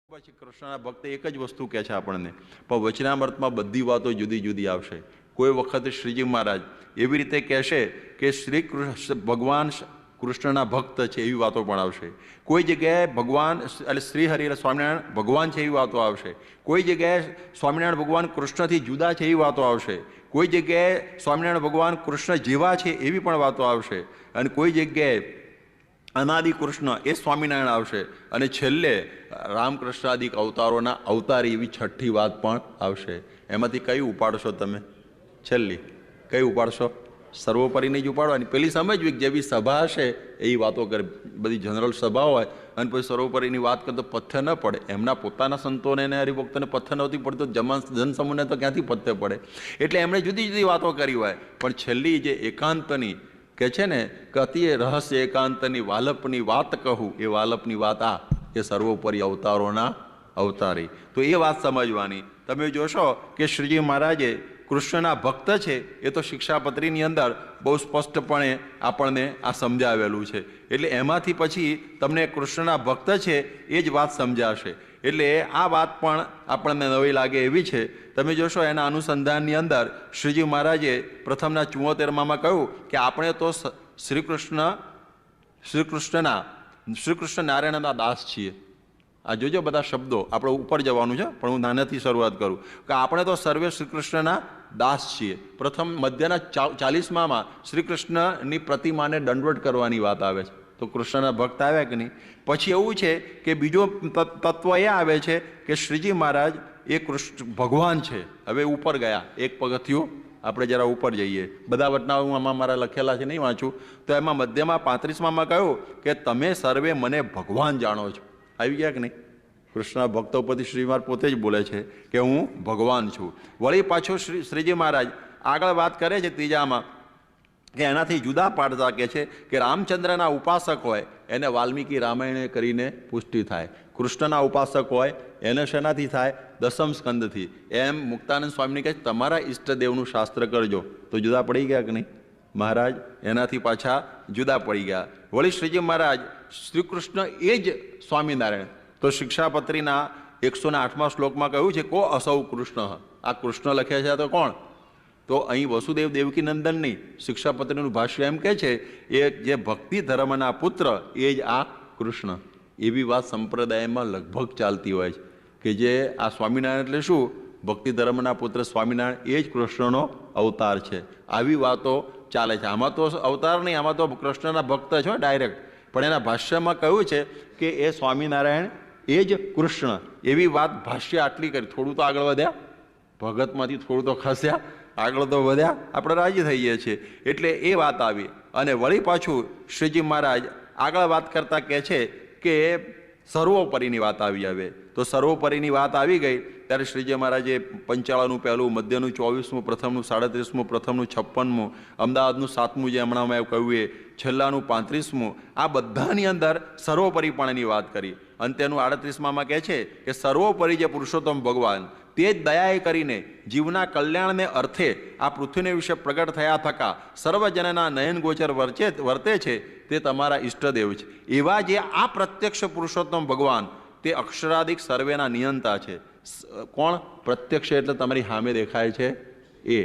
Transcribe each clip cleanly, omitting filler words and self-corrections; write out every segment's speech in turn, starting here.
પછી કૃષ્ણના ભક્ત એક જ વસ્તુ કહે છે આપણને, પણ વચનામૃતમાં બધી વાતો જુદી જુદી આવશે. કોઈ વખત શ્રીજી મહારાજ એવી રીતે કહેશે કે શ્રી કૃષ્ણ ભગવાન કૃષ્ણના ભક્ત છે એવી વાતો પણ આવશે. કોઈ જગ્યાએ ભગવાન એટલે શ્રી હરિ સ્વામિનારાયણ ભગવાન છે એવી વાતો આવશે. કોઈ જગ્યાએ સ્વામિનારાયણ ભગવાન કૃષ્ણથી જુદા છે એવી વાતો આવશે. કોઈ જગ્યાએ સ્વામિનારાયણ ભગવાન કૃષ્ણ જેવા છે એવી પણ વાતો આવશે. અને કોઈ જગ્યાએ અનાદિ કૃષ્ણ એ સ્વામિનારાયણ આવશે. અને છેલ્લે રામકૃષ્ણાદિક અવતારોના અવતારી એવી છઠ્ઠી વાત પણ આવશે. એમાંથી કઈ ઉપાડશો તમે? છેલ્લી કઈ ઉપાડશો? સર્વોપરીની જ ઉપાડવાની. પેલી સમજવી કે જેવી સભા હશે એવી વાતો કરે. બધી જનરલ સભા હોય અને પછી સર્વોપરીની વાત કરતો પથ્ય ન પડે. એમના પોતાના સંતોને અને હરિભક્તોને પથ્ય નહોતી પડતો, જનસમૂહને તો ક્યાંથી પથ્ય પડે? એટલે એમણે જુદી જુદી વાતો કરી હોય, પણ છેલ્લી જે એકાંતની કે છે ને કે અતિ રહસ્ય એકાંતની વાલપની વાત કહું, એ વાલપની વાત આ એ સર્વોપરી અવતારોના અવતારી. તો એ વાત સમજવાની. તમે જોશો કે શ્રીજી મહારાજે કૃષ્ણના ભક્ત છે એ તો શિક્ષાપત્રીની અંદર બહુ સ્પષ્ટપણે આપણને આ સમજાવેલું છે. એટલે એમાંથી પછી તમને કૃષ્ણના ભક્ત છે એ જ વાત સમજાશે. એટલે આ વાત પણ આપણને નવી લાગે એવી છે. તમે જોશો એના અનુસંધાનની અંદર શ્રીજી મહારાજે પ્રથમના 74માં કહ્યું કે આપણે તો શ્રી કૃષ્ણ નારાયણના દાસ છીએ. આ જોજો બધા શબ્દો, આપણે ઉપર જવાનું છે પણ હું નાનેથી શરૂઆત કરું કે આપણે તો સર્વે શ્રી કૃષ્ણના દાસ છીએ. પ્રથમ મધ્યના 40માં શ્રી કૃષ્ણની પ્રતિમાને દંડવટ કરવાની વાત આવે છે. તો કૃષ્ણના ભક્ત આવ્યા કે નહીં? પછી એવું છે કે બીજો તત્વ એ આવે છે કે શ્રીજી મહારાજ એ કૃષ્ણ ભગવાન છે. હવે ઉપર ગયા એક પગથિયું, આપણે જરા ઉપર જઈએ. બધા વટનાઓમાં મારા લખેલા છે, નહીં વાંચું. તો એમાં મધ્યમાં 35માં કહ્યું કે તમે સર્વે મને ભગવાન જાણો છો. આવી ગયા કે નહીં? કૃષ્ણના ભક્તો પછી શ્રી મહારાજ પોતે જ બોલે છે કે હું ભગવાન છું. વળી પાછું શ્રીજી મહારાજ આગળ વાત કરે છે ત્રીજામાં કે એનાથી જુદા પાડતા કે છે કે રામચંદ્રના ઉપાસક હોય એને વાલ્મીકી રામાયણે કરીને પુષ્ટિ થાય. કૃષ્ણના ઉપાસક હોય એને શેનાથી થાય? દસમ સ્કંદથી. એમ મુક્તાનંદ સ્વામીને કહે તમારા ઈષ્ટદેવનું શાસ્ત્ર કરજો. તો જુદા પડી ગયા કે નહીં? મહારાજ એનાથી પાછા જુદા પડી ગયા. વળી શ્રીજી મહારાજ શ્રી કૃષ્ણ એ જ સ્વામિનારાયણ. તો શિક્ષાપત્રીના 108મા શ્લોકમાં કહ્યું છે કો અસૌ કૃષ્ણ. આ કૃષ્ણ લખ્યા છે તો કોણ? તો અહીં વસુદેવ દેવકી નંદન નહીં, શિક્ષાપત્રીનું ભાષ્ય એમ કહે છે એ જે ભક્તિ ધર્મના પુત્ર એ જ આ કૃષ્ણ. એવી વાત સંપ્રદાયમાં લગભગ ચાલતી હોય છે કે જે આ સ્વામિનારાયણ એટલે શું? ભક્તિ ધર્મના પુત્ર સ્વામિનારાયણ એ જ કૃષ્ણનો અવતાર છે. આવી વાતો ચાલે છે. આમાં તો અવતાર નહીં, આમાં તો કૃષ્ણના ભક્ત છો ડાયરેક્ટ. પણ એના ભાષ્યમાં કહ્યું છે કે એ સ્વામિનારાયણ એ જ કૃષ્ણ. એવી વાત ભાષ્ય આટલી કરી. થોડું તો આગળ વધ્યા, ભગતમાંથી થોડું તો ખસ્યા, આગળ તો વધ્યા, આપણે રાજી થઈએ છીએ. એટલે એ વાત આવી. અને વળી પાછું શ્રીજી મહારાજ આગળ વાત કરતા કહે છે કે સર્વોપરીની વાત આવી. આવે તો સર્વોપરીની વાત આવી ગઈ ત્યારે શ્રીજી મહારાજે 55નું પહેલું, મધ્યનું 24મું, પ્રથમનું 37મું, પ્રથમનું 56મું, અમદાવાદનું 7મું જે હમણાં મેં કહ્યું એ, છેલ્લાનું 35મું, આ બધાની અંદર સર્વોપરીપણની વાત કરી. અંત્યનું 38માં કહે છે કે સર્વોપરી જે પુરુષોત્તમ ભગવાન તે જ દયાએ કરીને જીવના કલ્યાણને અર્થે આ પૃથ્વીને વિશે પ્રગટ થયા થકા સર્વજનના નયન ગોચર વર્તે છે તે તમારા ઈષ્ટદેવ છે. એવા જે આ પ્રત્યક્ષ પુરુષોત્તમ ભગવાન તે અક્ષરાદિક સર્વેના નિયંતા છે. કોણ? પ્રત્યક્ષ એટલે તમારી સામે દેખાય છે એ.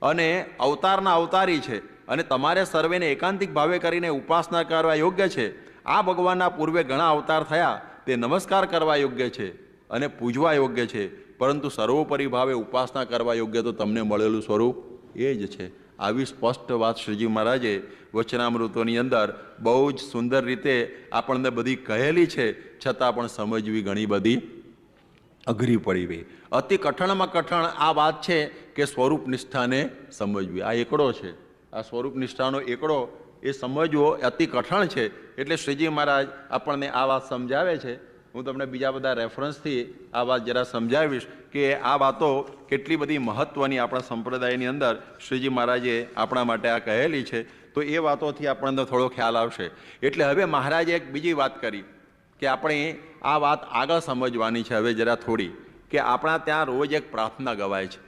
અને અવતારના અવતારી છે. અને તમારે સર્વેને એકાંતિક ભાવે કરીને ઉપાસના કરવા યોગ્ય છે. આ ભગવાનના પૂર્વે ઘણા અવતાર થયા, તે નમસ્કાર કરવા યોગ્ય છે અને પૂજવા યોગ્ય છે. પરંતુ સર્વોપરી ભાવે ઉપાસના કરવા યોગ્ય તો તમને મળેલું સ્વરૂપ એ જ છે. આવી સ્પષ્ટ વાત શ્રીજી મહારાજે વચનામૃતોની અંદર બહુ જ સુંદર રીતે આપણને બધી કહેલી છે, છતાં પણ સમજવી ઘણી બધી અઘરી પડી ગઈ. અતિ કઠણમાં કઠણ આ વાત છે કે સ્વરૂપ નિષ્ઠાને સમજવી. આ એકડો છે, આ સ્વરૂપ નિષ્ઠાનો એકડો એ સમજવો અતિ કઠણ છે. એટલે શ્રીજી મહારાજ આપણને આ વાત સમજાવે છે. હું તમને બીજા બધા રેફરન્સથી આ વાત જરા સમજાવીશ કે આ વાતો કેટલી બધી મહત્ત્વની આપણા સંપ્રદાયની અંદર શ્રીજી મહારાજે આપણા માટે આ કહેલી છે. તો એ વાતોથી આપણને થોડો ખ્યાલ આવશે. એટલે હવે મહારાજે એક બીજી વાત કરી કે આપણે આ વાત આગળ સમજવાની છે હવે જરા થોડી, કે આપણા ત્યાં રોજ એક પ્રાર્થના ગવાય છે.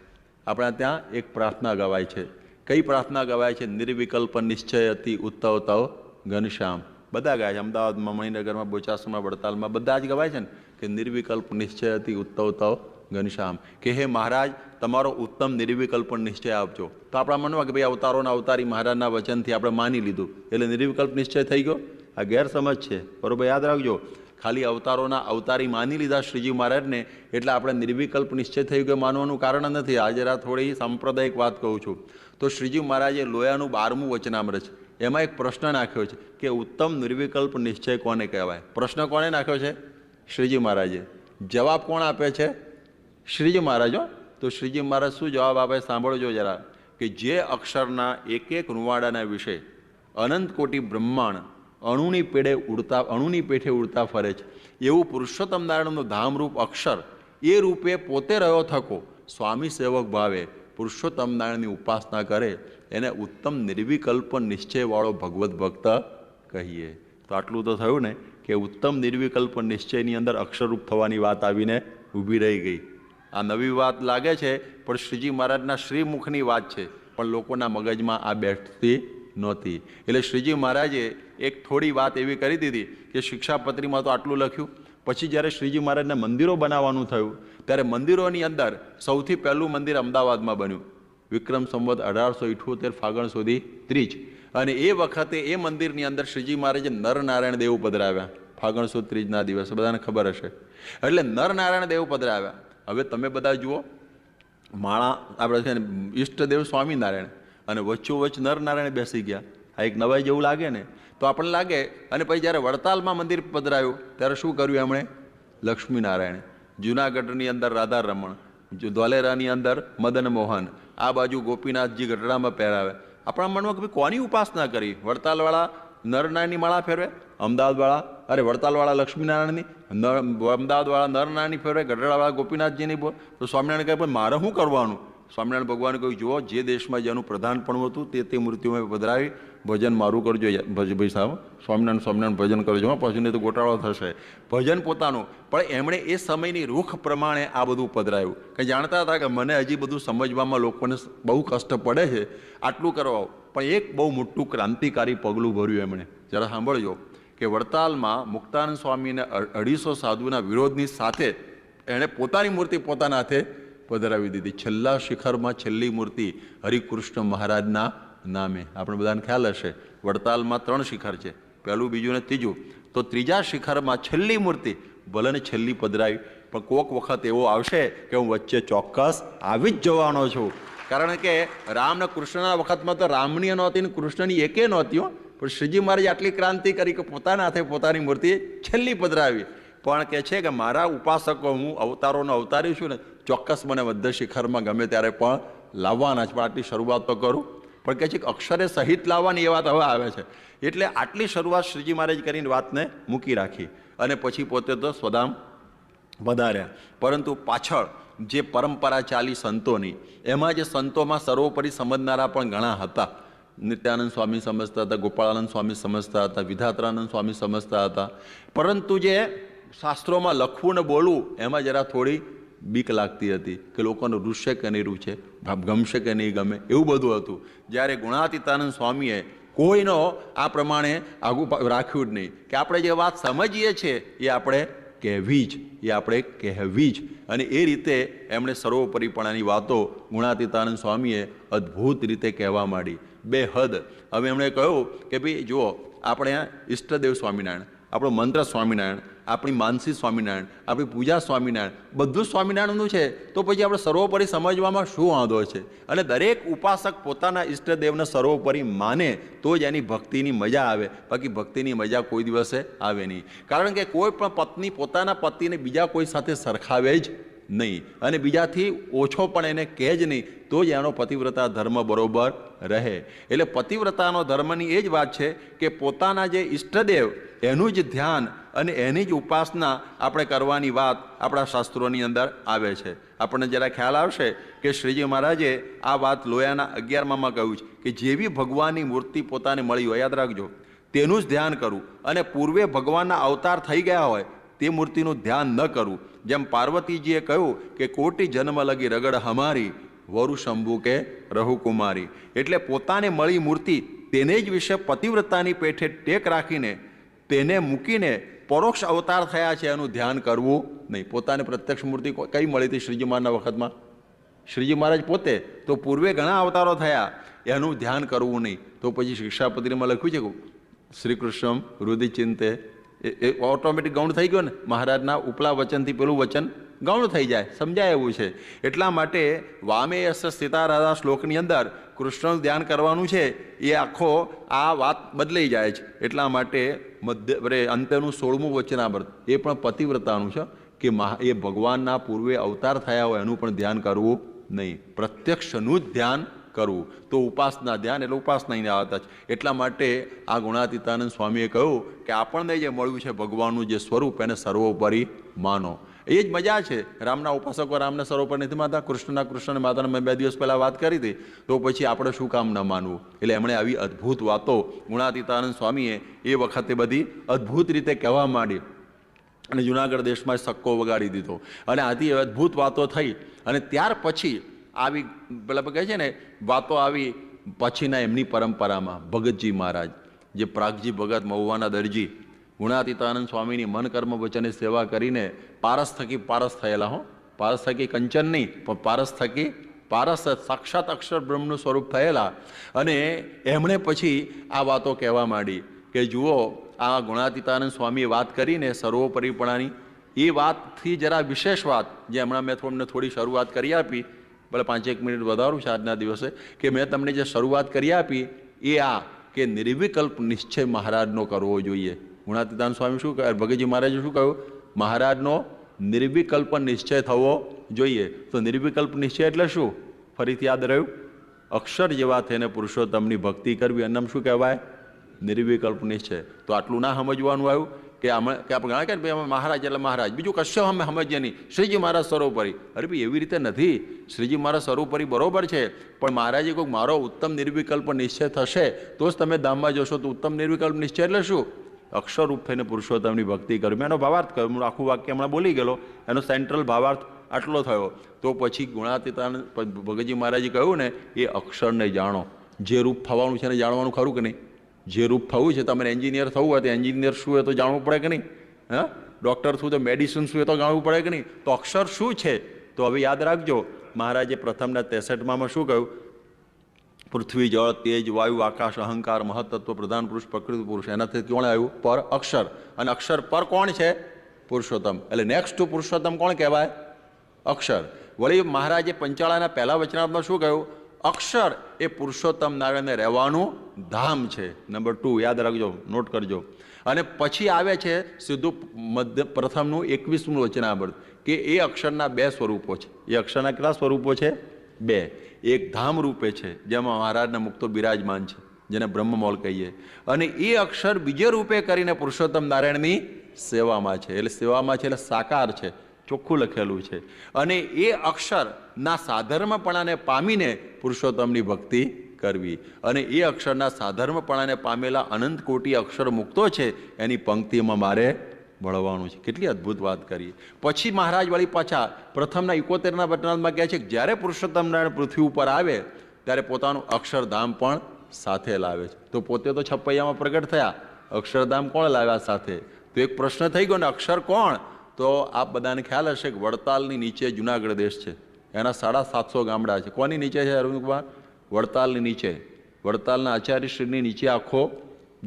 આપણા ત્યાં એક પ્રાર્થના ગવાય છે. કઈ પ્રાર્થના ગવાય છે? નિર્વિકલ્પ નિશ્ચય અતિ ઉત્તવ તવ ઘનશ્યામ. બધા ગાય છે. અમદાવાદમાં, મણિનગરમાં, બોચાસણમાં, વડતાલમાં બધા જ ગવાય છે ને કે નિર્વિકલ્પ નિશ્ચય હતી ઉત્તવ તવ ઘનશ્યામ, કે હે મહારાજ તમારો ઉત્તમ નિર્વિકલ્પ નિશ્ચય આપજો. તો આપણા મનમાં કે ભાઈ અવતારોના અવતારી મહારાજના વચનથી આપણે માની લીધું એટલે નિર્વિકલ્પ નિશ્ચય થઈ ગયો. આ ગેરસમજ છે, બરોબર યાદ રાખજો. ખાલી અવતારોના અવતારી માની લીધા શ્રીજી મહારાજને એટલે આપણે નિર્વિકલ્પ નિશ્ચય થઈ ગયો માનવાનું કારણ નથી. આજે થોડી સાંપ્રદાયિક વાત કહું છું. તો શ્રીજી મહારાજે લોયાનું 12મું વચનામૃત છે, એમાં એક પ્રશ્ન નાખ્યો છે કે ઉત્તમ નિર્વિકલ્પ નિશ્ચય કોને કહેવાય. પ્રશ્ન કોને નાખ્યો છે? શ્રીજી મહારાજે. જવાબ કોણ આપે છે? શ્રીજી મહારાજ. તો શ્રીજી મહારાજ શું જવાબ આપે સાંભળજો જરા, કે જે અક્ષરના એક એક રૂવાડાના વિશે અનંત કોટી બ્રહ્માંડ અણુની પેઠે ઉડતા ફરે છે, એવું પુરુષોત્તમ નારાયણનું ધામરૂપ અક્ષર એ રૂપે પોતે રહ્યો થકો સ્વામી સેવક ભાવે પુરુષોત્તમ નારાયણની ઉપાસના કરે એને ઉત્તમ નિર્વિકલ્પ નિશ્ચયવાળો ભગવત ભક્ત કહીએ. તો આટલું તો થયું ને કે ઉત્તમ નિર્વિકલ્પ નિશ્ચયની અંદર અક્ષરરૂપ થવાની વાત આવીને ઊભી રહી ગઈ. આ નવી વાત લાગે છે પણ શ્રીજી મહારાજના શ્રીમુખની વાત છે, પણ લોકોના મગજમાં આ બેઠતી નહોતી. એટલે શ્રીજી મહારાજે એક થોડી વાત એવી કરી દીધી કે શિક્ષાપત્રીમાં તો આટલું લખ્યું. પછી જ્યારે શ્રીજી મહારાજના મંદિરો બનાવવાનું થયું ત્યારે મંદિરોની અંદર સૌથી પહેલું મંદિર અમદાવાદમાં બન્યું વિક્રમ સંવત 1878 ફાગણ સુધી 30. અને એ વખતે એ મંદિરની અંદર શ્રીજી મહારાજે નરનારાયણ દેવ પધરાવ્યા ફાગણ સુદ 30ના દિવસે, બધાને ખબર હશે. એટલે નરનારાયણ દેવ પધરાવ્યા. હવે તમે બધા જુઓ, માળા આપણે છે ને ઈષ્ટદેવ સ્વામિનારાયણ અને વચ્ચોવચ્ચ નરનારાયણ બેસી ગયા. આ એક નવાઈ જેવું લાગે ને, તો આપણને લાગે. અને પછી જ્યારે વડતાલમાં મંદિર પધરાયું ત્યારે શું કર્યું એમણે? લક્ષ્મીનારાયણ. જૂનાગઢની અંદર રાધા રમણ, ધોલેરાની અંદર મદન મોહન, આ બાજુ ગોપીનાથજી ગઢડામાં પહેરાવે. આપણા મનમાં કે કોની ઉપાસના કરી? વડતાલવાળા નરનારાયણની માળા ફેરવે, અમદાવાદવાળા વડતાલવાળા લક્ષ્મીનારાયણની, અમદાવાદવાળા નરનારાયણની ફેરવે, ગઢડાવાળા ગોપીનાથજીની બોલ. તો સ્વામિનારાયણ કહે પણ મારે શું કરવાનું? સ્વામિનારાયણ ભગવાને કહ્યું જુઓ, જે દેશમાં જેનું પ્રધાનપણું હતું તે મૂર્તિઓમાં પધરાવી ભજન મારું કરજો. ભાઈ સાહેબ સ્વામિનારાયણ ભજન કરજો, પછી નહીં તો ગોટાળો થશે. ભજન પોતાનું. પણ એમણે એ સમયની રૂખ પ્રમાણે આ બધું પધરાયું. કંઈ જાણતા હતા કે મને હજી બધું સમજવામાં લોકોને બહુ કષ્ટ પડે છે, આટલું કરવા. પણ એક બહુ મોટું ક્રાંતિકારી પગલું ભર્યું એમણે. જરા સાંભળજો કે વડતાલમાં મુક્તાનંદ સ્વામીને 250 સાધુના વિરોધની સાથે એણે પોતાની મૂર્તિ પોતાના હાથે પધરાવી દીધી. છેલ્લા શિખરમાં છેલ્લી મૂર્તિ હરિકૃષ્ણ મહારાજના નામે. આપણે બધાને ખ્યાલ હશે વડતાલમાં 3 શિખર છે, પહેલું, બીજું ને ત્રીજું. તો ત્રીજા શિખરમાં છેલ્લી મૂર્તિ ભલે ને છેલ્લી પધરાવી, પણ કોક વખત એવો આવશે કે હું વચ્ચે ચોક્કસ આવી જ જવાનો છું. કારણ કે રામ ને કૃષ્ણના વખતમાં તો રામની નહોતી ને કૃષ્ણની એકે નહોતી. પણ શ્રીજી મહારાજે આટલી ક્રાંતિ કરી કે પોતાના હાથે પોતાની મૂર્તિ છેલ્લી પધરાવી. પણ કહે છે કે મારા ઉપાસકો, હું અવતારોનો અવતારી છું ને, ચોક્કસ મને મધ્ય શિખરમાં ગમે ત્યારે પણ લાવવાના છે. પણ આટલી શરૂઆત તો કરું. પણ કહે છે કે અક્ષરે સહિત લાવવાની એ વાત હવે આવે છે. એટલે આટલી શરૂઆત શ્રીજી મહારાજ કરીને વાતને મૂકી રાખી અને પછી પોતે તો સ્વધામ વધાર્યા. પરંતુ પાછળ જે પરંપરા ચાલી સંતોની, એમાં જે સંતોમાં સર્વોપરી સમજનારા પણ ઘણા હતા. નિત્યાનંદ સ્વામી સમજતા હતા, ગોપાળાનંદ સ્વામી સમજતા હતા, વિધાત્રાનંદ સ્વામી સમજતા હતા. પરંતુ જે શાસ્ત્રોમાં લખવું ને બોલવું એમાં જરા થોડી બીક લાગતી હતી કે લોકોને રૂષે કે નહીં રૂછે, ગમશે કે નહીં ગમે, એવું બધું હતું. જ્યારે ગુણાતીતાનંદ સ્વામીએ કોઈનો આ પ્રમાણે આગું રાખ્યું જ નહીં કે આપણે જે વાત સમજીએ છીએ એ આપણે કહેવી જ. અને એ રીતે એમણે સર્વોપરીપણાની વાતો ગુણાતીતાનંદ સ્વામીએ અદ્ભુત રીતે કહેવા માંડી, બેહદ. હવે એમણે કહ્યું કે ભાઈ જુઓ, આપણે ઈષ્ટદેવ સ્વામિનારાયણ, આપણો મંત્ર સ્વામિનારાયણ, આપણી માનસી સ્વામિનારાયણ, આપણી પૂજા સ્વામિનારાયણ, બધું સ્વામિનારાયણનું છે. તો પછી આપણે સર્વોપરી સમજવામાં શું વાંધો છે? અને દરેક ઉપાસક પોતાના ઈષ્ટદેવને સર્વોપરી માને તો જ એની ભક્તિની મજા આવે. બાકી ભક્તિની મજા કોઈ દિવસે આવે નહીં. કારણ કે કોઈ પણ પત્ની પોતાના પતિને બીજા કોઈ સાથે સરખાવે જ નહીં અને બીજાથી ઓછો પણ એને કહે જ નહીં, તો જ એનો પતિવ્રતા ધર્મ બરોબર રહે. એટલે પતિવ્રતાનો ધર્મની એ જ વાત છે કે પોતાના જે ઈષ્ટદેવ એનું જ ધ્યાન અને એની જ ઉપાસના આપણે કરવાની વાત આપણા શાસ્ત્રોની અંદર આવે છે. આપણને જરા ખ્યાલ આવશે કે શ્રીજી મહારાજે આ વાત લોયાના 11માં કહ્યું છે કે જેવી ભગવાનની મૂર્તિ પોતાને મળી હોય, યાદ રાખજો, તેનું જ ધ્યાન કરવું. અને પૂર્વે ભગવાનના અવતાર થઈ ગયા હોય તે મૂર્તિનું ધ્યાન ન કરવું. જેમ પાર્વતીજીએ કહ્યું કે કોટી જન્મ લગી રગડ હમારી, વરુ શંભુ કે રહુકુમારી. એટલે પોતાને મળી મૂર્તિ તેને જ વિશે પતિવ્રતાની પેઠે ટેક રાખીને તેને મૂકીને પરોક્ષ અવતાર થયા છે એનું ધ્યાન કરવું નહીં. પોતાને પ્રત્યક્ષ મૂર્તિ કઈ મળી હતી શ્રીજી મહારાજના વખતમાં? શ્રીજી મહારાજ પોતે. તો પૂર્વે ઘણા અવતારો થયા, એનું ધ્યાન કરવું નહીં. તો પછી શિક્ષાપત્રીમાં લખ્યું છે કે શ્રી કૃષ્ણ હૃદય ચિંતે, એ ઓટોમેટિક ગૌણ થઈ ગયો ને. મહારાજના ઉપલા વચનથી પેલું વચન ગૌણ થઈ જાય, સમજાય એવું છે. એટલા માટે વામે યસ સ્થિતા રાધા શ્લોકની અંદર કૃષ્ણનું ધ્યાન કરવાનું છે, એ આખો આ વાત બદલાઈ જાય છે. એટલા માટે અંત્યનું 16મું વચનામૃત એ પણ પતિવ્રતાનું છે કે એ ભગવાનના પૂર્વે અવતાર થયા હોય એનું પણ ધ્યાન કરવું નહીં, પ્રત્યક્ષનું જ ધ્યાન કરવું. તો ઉપાસના ધ્યાન એટલે ઉપાસનાની આવતા છે. એટલા માટે આ ગુણાતીતાનંદ સ્વામીએ કહ્યું કે આપણને જે મળ્યું છે ભગવાનનું જે સ્વરૂપ એને સર્વોપરી માનો. એ જ મજા છે. રામના ઉપાસકો રામને સર્વોપરી નથી માનતા, કૃષ્ણ માતાને મેં 2 દિવસ પહેલાં વાત કરી હતી. તો પછી આપણે શું કામ ન માનવું? એટલે એમણે આવી અદ્ભુત વાતો ગુણાતીતાનંદ સ્વામીએ એ વખતે બધી અદ્ભુત રીતે કહેવા માંડી અને જુનાગઢ દેશમાં સક્કો વગાડી દીધો. અને આથી અદ્ભુત વાતો થઈ. અને ત્યાર પછી આવી પેલા કહે છે ને વાતો આવી પછીના એમની પરંપરામાં ભગતજી મહારાજ, જે પ્રાગજી ભગત મહુવાના દરજી, ગુણાતીતાનંદ સ્વામીની મન કર્મ વચને સેવા કરીને પારસ થકી પારસ થયેલા. પારસ થકી કંચન નહીં, પણ પારસ થકી પારસ, સાક્ષાત અક્ષર બ્રહ્મનું સ્વરૂપ થયેલા. અને એમણે પછી આ વાતો કહેવા માંડી કે જુઓ, આ ગુણાતીતાનંદ સ્વામીએ વાત કરીને સર્વોપરીપણાની, એ વાતથી જરા વિશેષ વાત જે હમણાં મેં તમને થોડી શરૂઆત કરી આપી, ભલે 5-1 મિનિટ વધારું છે આજના દિવસે, કે મેં તમને જે શરૂઆત કરી આપી એ આ કે નિર્વિકલ્પ નિશ્ચય મહારાજનો કરવો જોઈએ. ગુણાતીતાનંદ સ્વામી શું કહે, ભગતજી મહારાજે શું કહ્યું? મહારાજનો નિર્વિકલ્પ નિશ્ચય થવો જોઈએ. તો નિર્વિકલ્પ નિશ્ચય એટલે શું? ફરીથી યાદ રહ્યું? અક્ષર જેવા થઈને પુરુષોત્તમની ભક્તિ કરવી, એનું શું કહેવાય? નિર્વિકલ્પ નિશ્ચય. તો આટલું ના સમજવાનું આવ્યું કે આપણે ઘણા કહે ભાઈ મહારાજ એટલે મહારાજ, બીજું કશું અમે સમજીએ નહીં, શ્રીજી મહારાજ સર્વોપરી. અરે ભાઈ એવી રીતે નથી. શ્રીજી મહારાજ સર્વોપરી બરોબર છે, પણ મહારાજે કોઈ મારો ઉત્તમ નિર્વિકલ્પ નિશ્ચય થશે તો જ તમે ધામમાં જશો. તો ઉત્તમ નિર્વિકલ્પ નિશ્ચય એટલે શું? અક્ષરરૂપ થઈને પુરુષોત્તમની ભક્તિ કરવી. એનો ભાવાર્થ કહ્યો, હું આખું વાક્ય હમણાં બોલી ગયેલો, એનો સેન્ટ્રલ ભાવાર્થ આટલો થયો. તો પછી ગુણાતીતાનંદ ભગતજી મહારાજે કહ્યું ને, એ અક્ષરને જાણો. જે રૂપ થવાનું છે એને જાણવાનું ખરું કે નહીં? જે રૂપ થવું છે, તમારે એન્જિનિયર થવું હોય તો એન્જિનિયર શું હોય તો જાણવું પડે કે નહીં? હા, ડૉક્ટર શું તો મેડિસિન શું હોય તો જાણવું પડે કે નહીં? તો અક્ષર શું છે? તો હવે યાદ રાખજો, મહારાજે પ્રથમના 63માં શું કહ્યું? પૃથ્વી, જળ, તેજ, વાયુ, આકાશ, અહંકાર, મહત્તત્વ, પ્રધાન પુરુષ, પ્રકૃતિ પુરુષ. એનાથી કોણ આવ્યું? પર અક્ષર. અને અક્ષર પર કોણ છે? પુરુષોત્તમ. એટલે નેક્સ્ટ ટુ પુરુષોત્તમ કોણ કહેવાય? અક્ષર. વળી મહારાજે પંચાળાના પહેલા વચનામાં શું કહ્યું? અક્ષર એ પુરુષોત્તમ નારાયણને રહેવાનું ધામ છે. નંબર 2 યાદ રાખજો, નોટ કરજો. અને પછી આવે છે સીધું પ્રથમનું 21મું વચનામૃત કે એ અક્ષરના 2 સ્વરૂપો છે. એ અક્ષરના કેટલા સ્વરૂપો છે? 2. એક ધામ રૂપે છે, જેમાં મહારાજના મુક્તો બિરાજમાન છે, જેને બ્રહ્મમોલ કહીએ. અને એ અક્ષર બીજે રૂપે કરીને પુરુષોત્તમ નારાયણની સેવામાં છે. એટલે સેવામાં છે એટલે સાકાર છે, ચોખ્ખું લખેલું છે. અને એ અક્ષરના સાધર્મપણાને પામીને પુરુષોત્તમની ભક્તિ કરવી. અને એ અક્ષરના સાધર્મપણાને પામેલા અનંત કોટી અક્ષર મુક્તો છે, એની પંક્તિમાં મારે મળવાનું છે. કેટલી અદ્ભુત વાત કરી. પછી મહારાજ વળી પાછા પ્રથમના 71ના વચનામાં કહે છે કે જ્યારે પુરુષોત્તમ નારાયણ પૃથ્વી ઉપર આવે ત્યારે પોતાનું અક્ષરધામ પણ સાથે લાવે છે. તો પોતે તો છપૈયામાં પ્રગટ થયા, અક્ષરધામ કોણ લાવ્યા સાથે? તો એક પ્રશ્ન થઈ ગયો ને, અક્ષર કોણ? તો આપ બધાને ખ્યાલ હશે કે વડતાલની નીચે જુનાગઢ દેશ છે, એના 750 ગામડા છે. કોની નીચે છે અરવિંદકુમાર? વડતાલની નીચે. વડતાલના આચાર્યશ્રીની નીચે આખો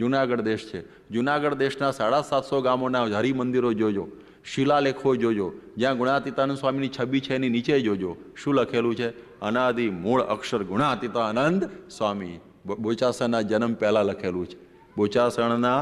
જુનાગઢ દેશ છે. જુનાગઢ દેશના 750 ગામોના હરિમંદિરો જોજો, શિલાલેખો જોજો, જ્યાં ગુણાતીતાનંદ સ્વામીની છબી છે એની નીચે જોજો શું લખેલું છે? અનાદિ મૂળ અક્ષર ગુણાતીતાનંદ સ્વામી. બોચાસણના જન્મ પહેલાં લખેલું છે. બોચાસણના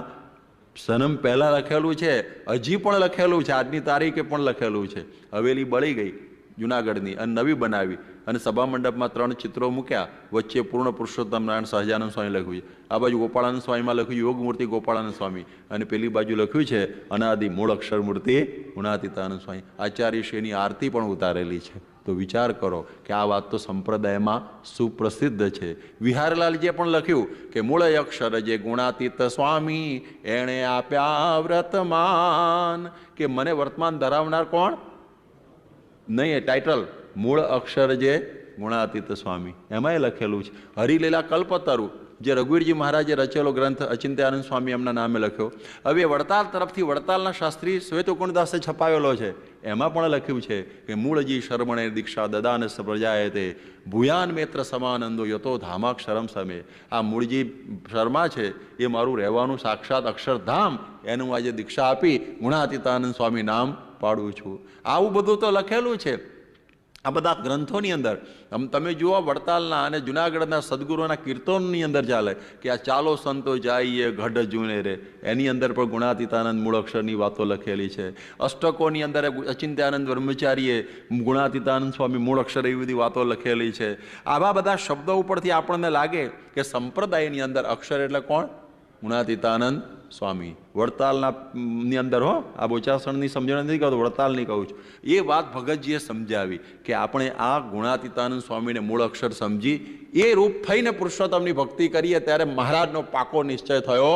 જન્મ પહેલાં લખેલું છે, હજી પણ લખેલું છે, આજની તારીખે પણ લખેલું છે. હવેલી બળી ગઈ જુનાગઢની અને નવી બનાવી અને સભા મંડપમાં 3 ચિત્રો મૂક્યા, વચ્ચે પૂર્ણ પુરુષોત્તમ નારાયણ સહજાનંદ સ્વામી લખ્યું છે, આ બાજુ ગોપાળાનંદ સ્વામીમાં લખ્યું યોગમૂર્તિ ગોપાળાનંદ સ્વામી, અને પેલી બાજુ લખ્યું છે અનાદિ મૂળ અક્ષર મૂર્તિ ગુણાતીતાનંદ સ્વામી. આચાર્યશ્રીની આરતી પણ ઉતારેલી છે. તો વિચાર કરો કે આ વાત તો સંપ્રદાયમાં સુપ્રસિદ્ધ છે. વિહારલાલજીએ પણ લખ્યું કે મૂળ અક્ષર જે ગુણાતીત સ્વામી એણે આપ્યા વર્તમાન, કે મને વર્તમાન ધરાવનાર કોણ? નહીં, ટાઇટલ મૂળ અક્ષર જે ગુણાતીત સ્વામી, એમાંય લખેલું છે. હરિલીલા કલ્પતરુ જે રઘુવીરજી મહારાજે રચેલો ગ્રંથ અચિંત્યાનંદ સ્વામી એમના નામે લખ્યો. હવે વડતાલ તરફથી વડતાલના શાસ્ત્રી શ્વેતકુંડદાસે છપાવેલો છે. એમાં પણ લખ્યું છે કે મૂળજી શર્મણે દીક્ષા દદાનસ પ્રજાએ તે ભૂયાન મેત્ર સમાનંદો યતો ધામાક્ષરમ સમે. આ મૂળજી શર્મા છે એ મારું રહેવાનું સાક્ષાત અક્ષરધામ, એનું આજે દીક્ષા આપી ગુણાતીતાનંદ સ્વામી નામ પાડું છું. આવું બધું તો લખેલું છે આ બધા ગ્રંથોની અંદર. તમે જુઓ વડતાલના અને જુનાગઢના સદગુરુના કીર્તનની અંદર ચાલે કે આ ચાલો સંતો જાઈએ ગઢ જૂને રે, એની અંદર પણ ગુણાતીતાનંદ મૂળાક્ષરની વાતો લખેલી છે. અષ્ટકોની અંદર અચિંત્યાનંદ બ્રહ્મચારીએ ગુણાતીતાનંદ સ્વામી મૂળાક્ષર એવી બધી વાતો લખેલી છે. આવા બધા શબ્દો ઉપરથી આપણને લાગે કે સંપ્રદાયની અંદર અક્ષર એટલે કોણ? ગુણાતીતાનંદ સ્વામી. વડતાલના ની અંદર આ બોચાસણની સમજણ નથી કહું, વડતાલની કહું છું. એ વાત ભગતજીએ સમજાવી કે આપણે આ ગુણાતીતાનંદ સ્વામીને મૂળ અક્ષર સમજી એ રૂપ થઈને પુરુષોત્તમની ભક્તિ કરીએ ત્યારે મહારાજનો પાકો નિશ્ચય થયો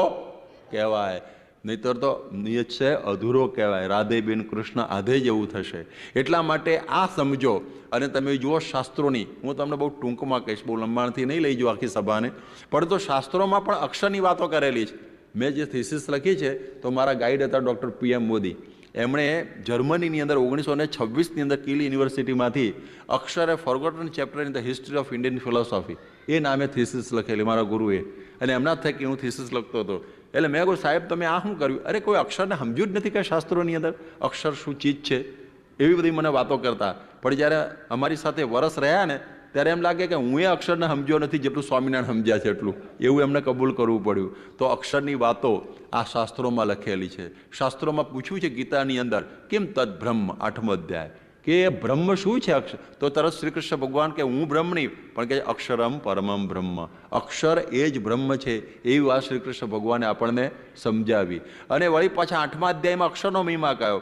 કહેવાય. નહીતર તો નિશ્ચય અધૂરો કહેવાય. રાધેબેન કૃષ્ણ આધે જેવું થશે. એટલા માટે આ સમજો. અને તમે જુઓ શાસ્ત્રોની, હું તમને બહુ ટૂંકમાં કહીશ, બહુ લંબાણથી નહીં લઈ જાઉં આખી સભાને, પરંતુ શાસ્ત્રોમાં પણ અક્ષરની વાતો કરેલી છે. મેં જે થીસીસ લખી છે તો મારા ગાઈડ હતા ડૉક્ટર PM મોદી. એમણે જર્મનીની અંદર 1926ની અંદર કિલ યુનિવર્સિટીમાંથી Akshar a forgotten chapter in the history of Indian philosophy એ નામે થીસીસ લખેલી મારા ગુરુએ. અને એમના થકી હું થીસીસ લખતો હતો. એટલે મેં કહ્યું સાહેબ તમે આ શું કર્યું? અરે કોઈ અક્ષરને સમજ્યું જ નથી કે શાસ્ત્રોની અંદર અક્ષર શું ચીજ છે, એવી બધી મને વાતો કરતા. પણ જ્યારે અમારી સાથે વરસ રહ્યા ને ત્યારે એમ લાગે કે હું એ અક્ષરને સમજ્યો નથી જેટલું સ્વામિનારાયણ સમજ્યા છે એટલું, એવું એમને કબૂલ કરવું પડ્યું. તો અક્ષરની વાતો આ શાસ્ત્રોમાં લખેલી છે. શાસ્ત્રોમાં પૂછ્યું છે ગીતાની અંદર કેમ તદ બ્રહ્મ 8મો અધ્યાય કે બ્રહ્મ શું છે અક્ષર? તો તરત શ્રી કૃષ્ણ ભગવાન કે હું બ્રહ્મ નહીં પણ કે અક્ષરમ પરમમ બ્રહ્મ, અક્ષર એ જ બ્રહ્મ છે. એવી વાત શ્રી કૃષ્ણ ભગવાને આપણને સમજાવી. અને વળી પાછા 8મા અધ્યાયમાં અક્ષરનો મહિમા કયો.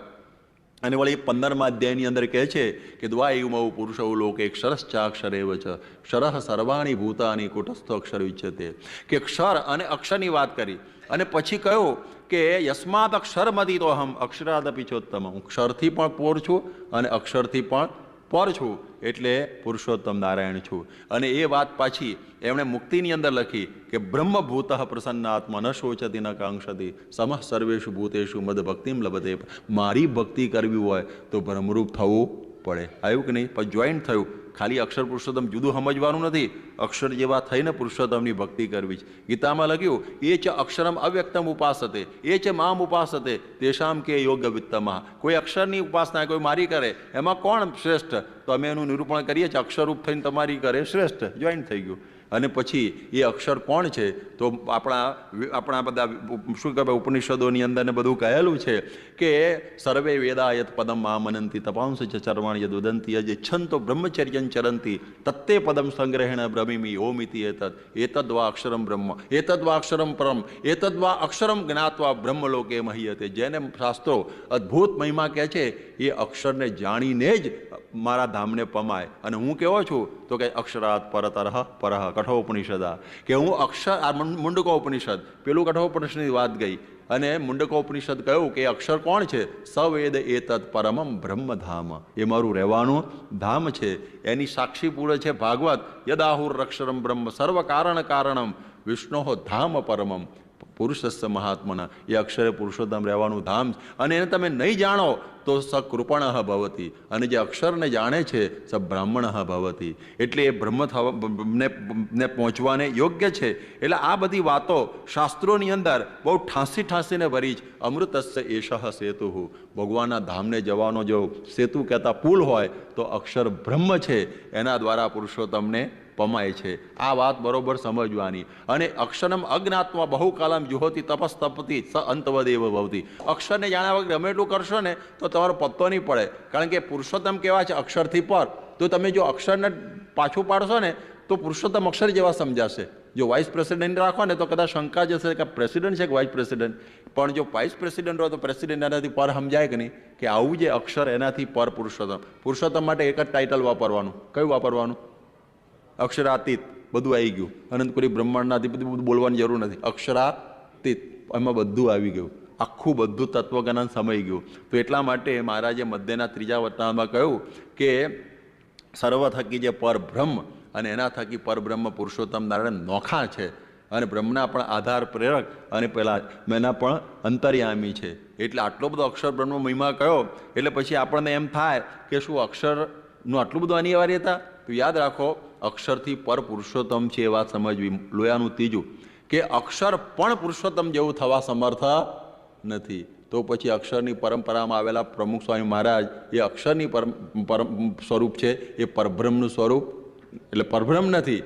અને વળી 15મા અધ્યાયની અંદર કહે છે કે દ્વાયુમૌ પુરુષૌ લોકે ક્ષરશ્ચાક્ષરેવ ચ ક્ષરઃ સર્વાણી ભૂતાની કુટસ્થ અક્ષર વિચ્યતે. કે ક્ષર અને અક્ષરની વાત કરી અને પછી કહ્યું કે યસ્માત અક્ષરમતી તો અહમ અક્ષરાદપી ચોત્તમ. હું ક્ષરથી પણ પોર છું અને અક્ષરથી પણ પર છું, એટલે પુરુષોત્તમ નારાયણ છું. અને એ વાત પાછી એમણે મુક્તિની અંદર લખી કે બ્રહ્મભૂત પ્રસન્નાત્મા ન શોચતી ન કાંક્ષતી સમઃ સર્વેષુ ભૂતેષુ મદ ભક્તિમ લભતે. મારી ભક્તિ કરવી હોય તો બ્રહ્મરૂપ થવું પડે. આવ્યું કે નહીં? પણ જોઈન્ટ થયું. ખાલી અક્ષર પુરુષોત્તમ જુદું સમજવાનું નથી, અક્ષર જેવા થઈને પુરુષોત્તમની ભક્તિ કરવી છે. ગીતામાં લખ્યું એ ચ અક્ષરમ અવ્યક્તમ ઉપાસતે એ ચ મામ ઉપાસતે તેષામ કે યોગ વિત્તમા. કોઈ અક્ષરની ઉપાસના કોઈ મારી કરે એમાં કોણ શ્રેષ્ઠ? તો અમે એનું નિરૂપણ કરીએ છીએ અક્ષરરૂપ થઈને તમારી કરે શ્રેષ્ઠ. જોઈન્ટ થઈ ગયું. અને પછી એ અક્ષર કોણ છે? તો આપણા બધા શું કહેવાય ઉપનિષદોની અંદર ને બધું કહેલું છે કે સર્વે વેદાયત પદમ મામનંતી તપાંસ ચ ચર્વાણ યદુદંતી અજ્છંતો બ્રહ્મચર્યં ચરંતી તત્તે પદમ સંગ્રહેણ બ્રહ્મિમી ઓમિતિ એતદ્વા અક્ષરમ બ્રહ્મ એતદ્વા અક્ષરમ પરમ એતદ્વા અક્ષરમ જ્ઞાત્વા બ્રહ્મલોકે મહીયતે. જેને શાસ્ત્રો અદ્ભુત મહિમા કહે છે એ અક્ષરને જાણીને જ મારા ધામને પમાય. અને હું કેવો છું તો કે અક્ષરાત પરતરહ પરહ કઠોપનિષદા, કે હું અક્ષર આ મુંડકોપનિષદ પેલું કઠોપનિષદની વાત ગઈ અને મુંડકોપનિષદ કહ્યું કે અક્ષર કોણ છે? સવેદ એતદ પરમમ બ્રહ્મધામ, એ મારું રહેવાનું ધામ છે. એની સાક્ષી પૂરે છે ભાગવત યદાહુર અક્ષરમ બ્રહ્મ સર્વ કારણ કારણમ વિષ્ણો ધામ પરમમ પુરુષસ્થ મહાત્મના. એ અક્ષરે પુરુષોત્તમ રહેવાનું ધામ. અને એને તમે નહીં જાણો તો સકૃપણ ભવતી, અને જે અક્ષરને જાણે છે સ બ્રાહ્મણ ભવતી. એટલે એ બ્રહ્મ ને પહોંચવાને યોગ્ય છે. એટલે આ બધી વાતો શાસ્ત્રોની અંદર બહુ ઠાંસીને ભરી જ. અમૃતસ્ય એષઃ સેતુ, ભગવાનના ધામને જવાનો જો સેતુ કહેતા પુલ હોય તો અક્ષર બ્રહ્મ છે, એના દ્વારા પુરુષોત્તમને પમાય છે. આ વાત બરોબર સમજવાની. અને અક્ષરમ અજ્ઞાત્મા બહુકાલમ જુહોતી તપસ્તપતિ સ અંતવદેવ ભવતી. અક્ષરને જાણ્યા વગર ગમે એટલું કરશો ને તો તમારો પત્તો નહીં પડે. કારણ કે પુરુષોત્તમ કેવા છે? અક્ષરથી પર. તો તમે જો અક્ષરને પાછું પાડશો ને તો પુરુષોત્તમ અક્ષર જેવા સમજાશે. જો વાઇસ પ્રેસિડેન્ટ રાખો ને તો કદાચ શંકા જશે કે પ્રેસિડેન્ટ છે કે વાઇસ પ્રેસિડેન્ટ. પણ જો વાઇસ પ્રેસિડેન્ટ હોય તો પ્રેસિડેન્ટ એનાથી પર સમજાય કે નહીં? કે આવું જે અક્ષર એનાથી પર પુરુષોત્તમ. પુરુષોત્તમ માટે એક જ ટાઇટલ વાપરવાનું. કયું વાપરવાનું? અક્ષરાતીત. બધું આવી ગયું. અનંતપુરી બ્રહ્માંડનાથી બધું બોલવાની જરૂર નથી. અક્ષરાતીત એમાં બધું આવી ગયું. આખું બધું તત્વજ્ઞાન સમય ગયું. તો એટલા માટે મહારાજે મધ્યના 3જા વતનામાં કહ્યું કે સર્વ થકી જે પરબ્રહ્મ અને એના થકી પરબ્રહ્મ પુરુષોત્તમ નારાયણ નોખા છે. અને બ્રહ્મના પણ આધાર પ્રેરક અને પેલા મેના પણ અંતર્યામી છે. એટલે આટલો બધો અક્ષર બ્રહ્મનો મહિમા કયો એટલે પછી આપણને એમ થાય કે શું અક્ષરનું આટલું બધું અનિવાર્યતા? તો યાદ રાખો, અક્ષરથી પર પુરુષોત્તમ છે એ વાત સમજવી. લોયાનું ત્રીજું કે અક્ષર પણ પુરુષોત્તમ જેવું થવા સમર્થ નથી. તો પછી અક્ષરની પરંપરામાં આવેલા પ્રમુખ સ્વામી મહારાજ એ અક્ષરની સ્વરૂપ છે, એ પરબ્રહ્મનું સ્વરૂપ એટલે પરબ્રહ્મ નથી.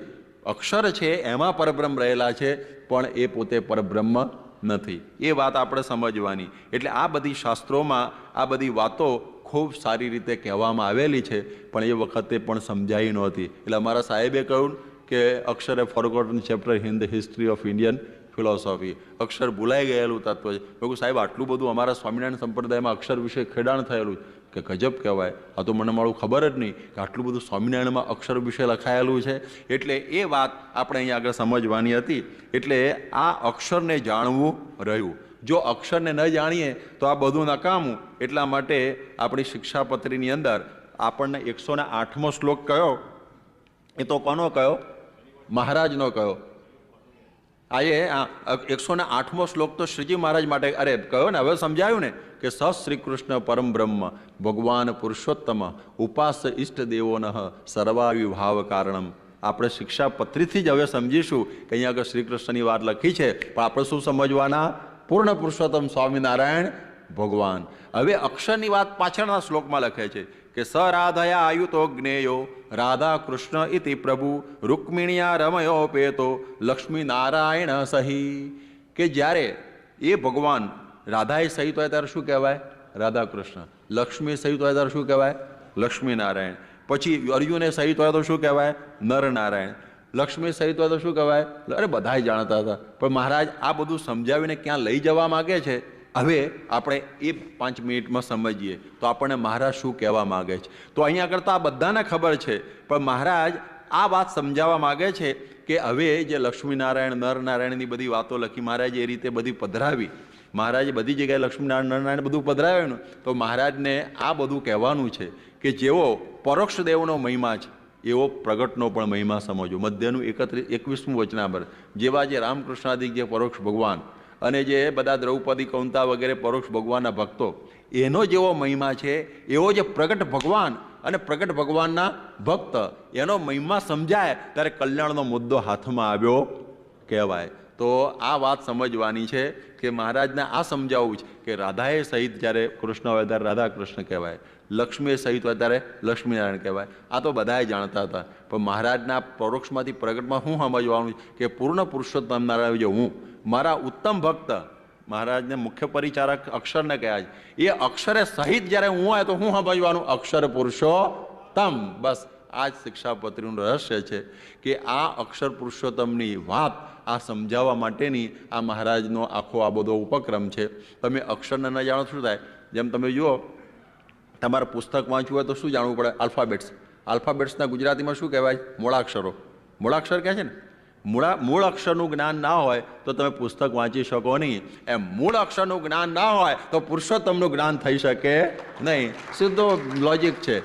અક્ષર છે એમાં પરબ્રહ્મ રહેલા છે, પણ એ પોતે પરબ્રહ્મ નથી. એ વાત આપણે સમજવાની. એટલે આ બધી શાસ્ત્રોમાં આ બધી વાતો ખૂબ સારી રીતે કહેવામાં આવેલી છે, પણ એ વખતે પણ સમજાઈ નહોતી. એટલે અમારા સાહેબે કહ્યું કે Akshar a forgotten chapter in the history of Indian philosophy. અક્ષર ભૂલાઈ ગયેલું તત્વ છે. મેં કહ્યું સાહેબ આટલું બધું અમારા સ્વામિનારાયણ સંપ્રદાયમાં અક્ષર વિશે ખેડાણ થયેલું કે ગજબ કહેવાય. આ તો મને મારું ખબર જ નહીં કે આટલું બધું સ્વામિનારાયણમાં અક્ષર વિશે લખાયેલું છે. એટલે એ વાત આપણે અહીંયા આગળ સમજવાની હતી. એટલે આ અક્ષરને જાણવું રહ્યું. જો અક્ષરને ન જાણીએ તો આ બધું નકામું. એટલા માટે આપણી શિક્ષાપત્રીની અંદર આપણને 108મો શ્લોક કયો? એ તો કોનો કયો? મહારાજનો કયો. આ 108મો શ્લોક તો શ્રીજી મહારાજ માટે કયો ને. હવે સમજાયું ને કે સ શ્રી કૃષ્ણ પરમ બ્રહ્મ ભગવાન પુરુષોત્તમ ઉપાસ્ય ઇષ્ટદેવોન સર્વાવિભાવ કારણમ. આપણે શિક્ષાપત્રીથી જ હવે સમજીશું કે અહીંયા આગળ શ્રી કૃષ્ણની વાત લખી છે, પણ આપણે શું સમજવાના? પૂર્ણ પુરુષોત્તમ સ્વામિનારાયણ ભગવાન. હવે અક્ષરની વાત પાછળના શ્લોકમાં લખે છે કે સ રાધયા આયુતો જ્ઞેયો રાધા કૃષ્ણ ઇતિ પ્રભુ રૂક્મિણિયા રમયો પેતો લક્ષ્મી નારાયણ સહી. કે જ્યારે એ ભગવાન રાધાએ સહિત હોય ત્યારે શું કહેવાય? રાધા કૃષ્ણ. લક્ષ્મી સહિત હોય ત્યારે શું કહેવાય? લક્ષ્મી નારાયણ. પછી અર્જુને સહિત હોય તો શું કહેવાય? નર નારાયણ. લક્ષ્મી સહિત હોય તો શું કહેવાય? અરે બધા જાણતા હતા, પણ મહારાજ આ બધું સમજાવીને ક્યાં લઈ જવા માગે છે. હવે આપણે એ 5 મિનિટમાં સમજીએ તો આપણને મહારાજ શું કહેવા માગે છે. તો અહીંયા આગળ તો આ બધાને ખબર છે, પણ મહારાજ આ વાત સમજાવવા માગે છે કે હવે જે લક્ષ્મીનારાયણ નરનારાયણની બધી વાતો લખી મહારાજે એ રીતે બધી પધરાવી. મહારાજે બધી જગ્યાએ લક્ષ્મીનારાયણ નરનારાયણ બધું પધરાવ્યું, તો મહારાજને આ બધું કહેવાનું છે કે જેવો પરોક્ષ દેવનો મહિમા છે એવો પ્રગટનો પણ મહિમા સમજો. મધ્યનું 21મું વચનામૃત. જેવા જે રામકૃષ્ણાદિક જે પરોક્ષ ભગવાન અને જે બધા દ્રૌપદી કૌંતા વગેરે પરોક્ષ ભગવાનના ભક્તો, એનો જેવો મહિમા છે એવો જે પ્રગટ ભગવાન અને પ્રગટ ભગવાનના ભક્ત, એનો મહિમા સમજાય ત્યારે કલ્યાણનો મુદ્દો હાથમાં આવ્યો કહેવાય. તો આ વાત સમજવાની છે કે મહારાજને આ સમજાવવું છે કે રાધાએ સહિત જ્યારે કૃષ્ણ હોય ત્યારે રાધા કૃષ્ણ કહેવાય, લક્ષ્મીએ સહિત હોય ત્યારે લક્ષ્મીનારાયણ કહેવાય. આ તો બધાએ જાણતા હતા, પણ મહારાજના પરોક્ષમાંથી પ્રગટમાં શું સમજવાનું કે પૂર્ણ પુરુષોત્તમ નારાયણ જો હું મારા ઉત્તમ ભક્ત, મહારાજને મુખ્ય પરિચારક અક્ષરને કહ્યા છે, એ અક્ષરે સહિત જ્યારે હું હોય તો હું સમજવાનું? અક્ષર પુરુષોત્તમ. બસ આ જ શિક્ષાપત્રીનું રહસ્ય છે કે આ અક્ષર પુરુષોત્તમની વાત આ સમજાવવા માટેની આ મહારાજનો આખો આ બધો ઉપક્રમ છે. તમે અક્ષરને ન જાણો શું થાય? જેમ તમે જુઓ, તમારે પુસ્તક વાંચવું હોય તો શું જાણવું પડે? આલ્ફાબેટ્સ. આલ્ફાબેટ્સના ગુજરાતીમાં શું કહેવાય? મૂળાક્ષરો. મૂળાક્ષર કહે છે ને. મૂળ અક્ષરનું જ્ઞાન ના હોય તો તમે પુસ્તક વાંચી શકો નહીં. એમ મૂળ અક્ષરનું જ્ઞાન ના હોય તો પુરુષોત્તમનું જ્ઞાન થઈ શકે નહીં. સીધો લોજિક છે.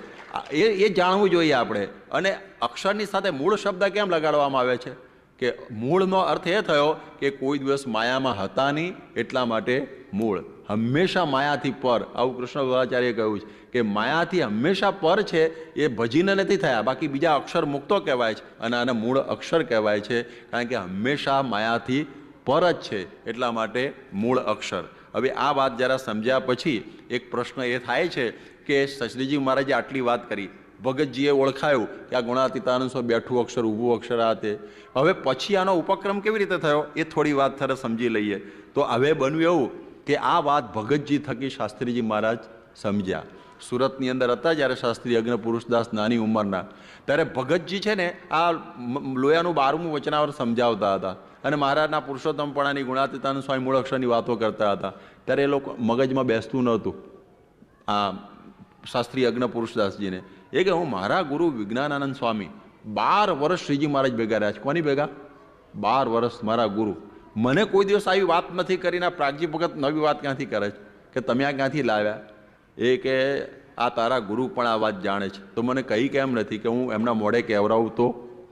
એ જાણવું જોઈએ આપણે. અને અક્ષરની સાથે મૂળ શબ્દ કેમ લગાડવામાં આવે છે? કે મૂળનો અર્થ એ થયો કે કોઈ દિવસ માયામાં હતા નહીં, એટલા માટે મૂળ. હંમેશા માયાથી પર. આવું કૃષ્ણ ભગવાચાર્યે કહ્યું છે કે માયાથી હંમેશા પર છે, એ ભજીને નથી થયા. બાકી બીજા અક્ષર મુક્તો કહેવાય છે અને આને મૂળ અક્ષર કહેવાય છે, કારણ કે હંમેશા માયાથી પર જ છે, એટલા માટે મૂળ અક્ષર. હવે આ વાત જરા સમજ્યા પછી એક પ્રશ્ન એ થાય છે કે શ્રીજી મહારાજે આટલી વાત કરી, ભગતજીએ ઓળખાયું કે આ ગુણાતીતાનંદ સ્વ બેઠું અક્ષર ઊભું અક્ષર આ તે. હવે પછી આનો ઉપક્રમ કેવી રીતે થયો એ થોડી વાત તરફ સમજી લઈએ. તો હવે બન્યું એવું કે આ વાત ભગતજી થકી શાસ્ત્રીજી મહારાજ સમજ્યા. સુરતની અંદર હતા જ્યારે શાસ્ત્રી યજ્ઞ પુરુષદાસ નાની ઉંમરના, ત્યારે ભગતજી છે ને આ લોયાનું 12મું વચનાવર સમજાવતા હતા અને મહારાજના પુરુષોત્તમપણાની ગુણાતીતાનંદ સ્વામી મૂળ અક્ષરની વાતો કરતા હતા. ત્યારે એ લોકો મગજમાં બેસતું નહોતું આ શાસ્ત્રી યજ્ઞ પુરુષદાસજીને. એ કે હું મારા ગુરુ વિજ્ઞાનાનંદ સ્વામી 12 વર્ષ શ્રીજી મહારાજ ભેગા રહ્યા છે. કોની ભેગા? 12 વર્ષ મારા ગુરુ. મને કોઈ દિવસ આવી વાત નથી કરીને પ્રાગજી ભગત નવી વાત ક્યાંથી કરે છે કે તમે આ ક્યાંથી લાવ્યા? એ કે આ તારા ગુરુ પણ આ વાત જાણે છે, તો મને કહી કેમ નથી કે હું એમના મોઢે કહેવરાવું?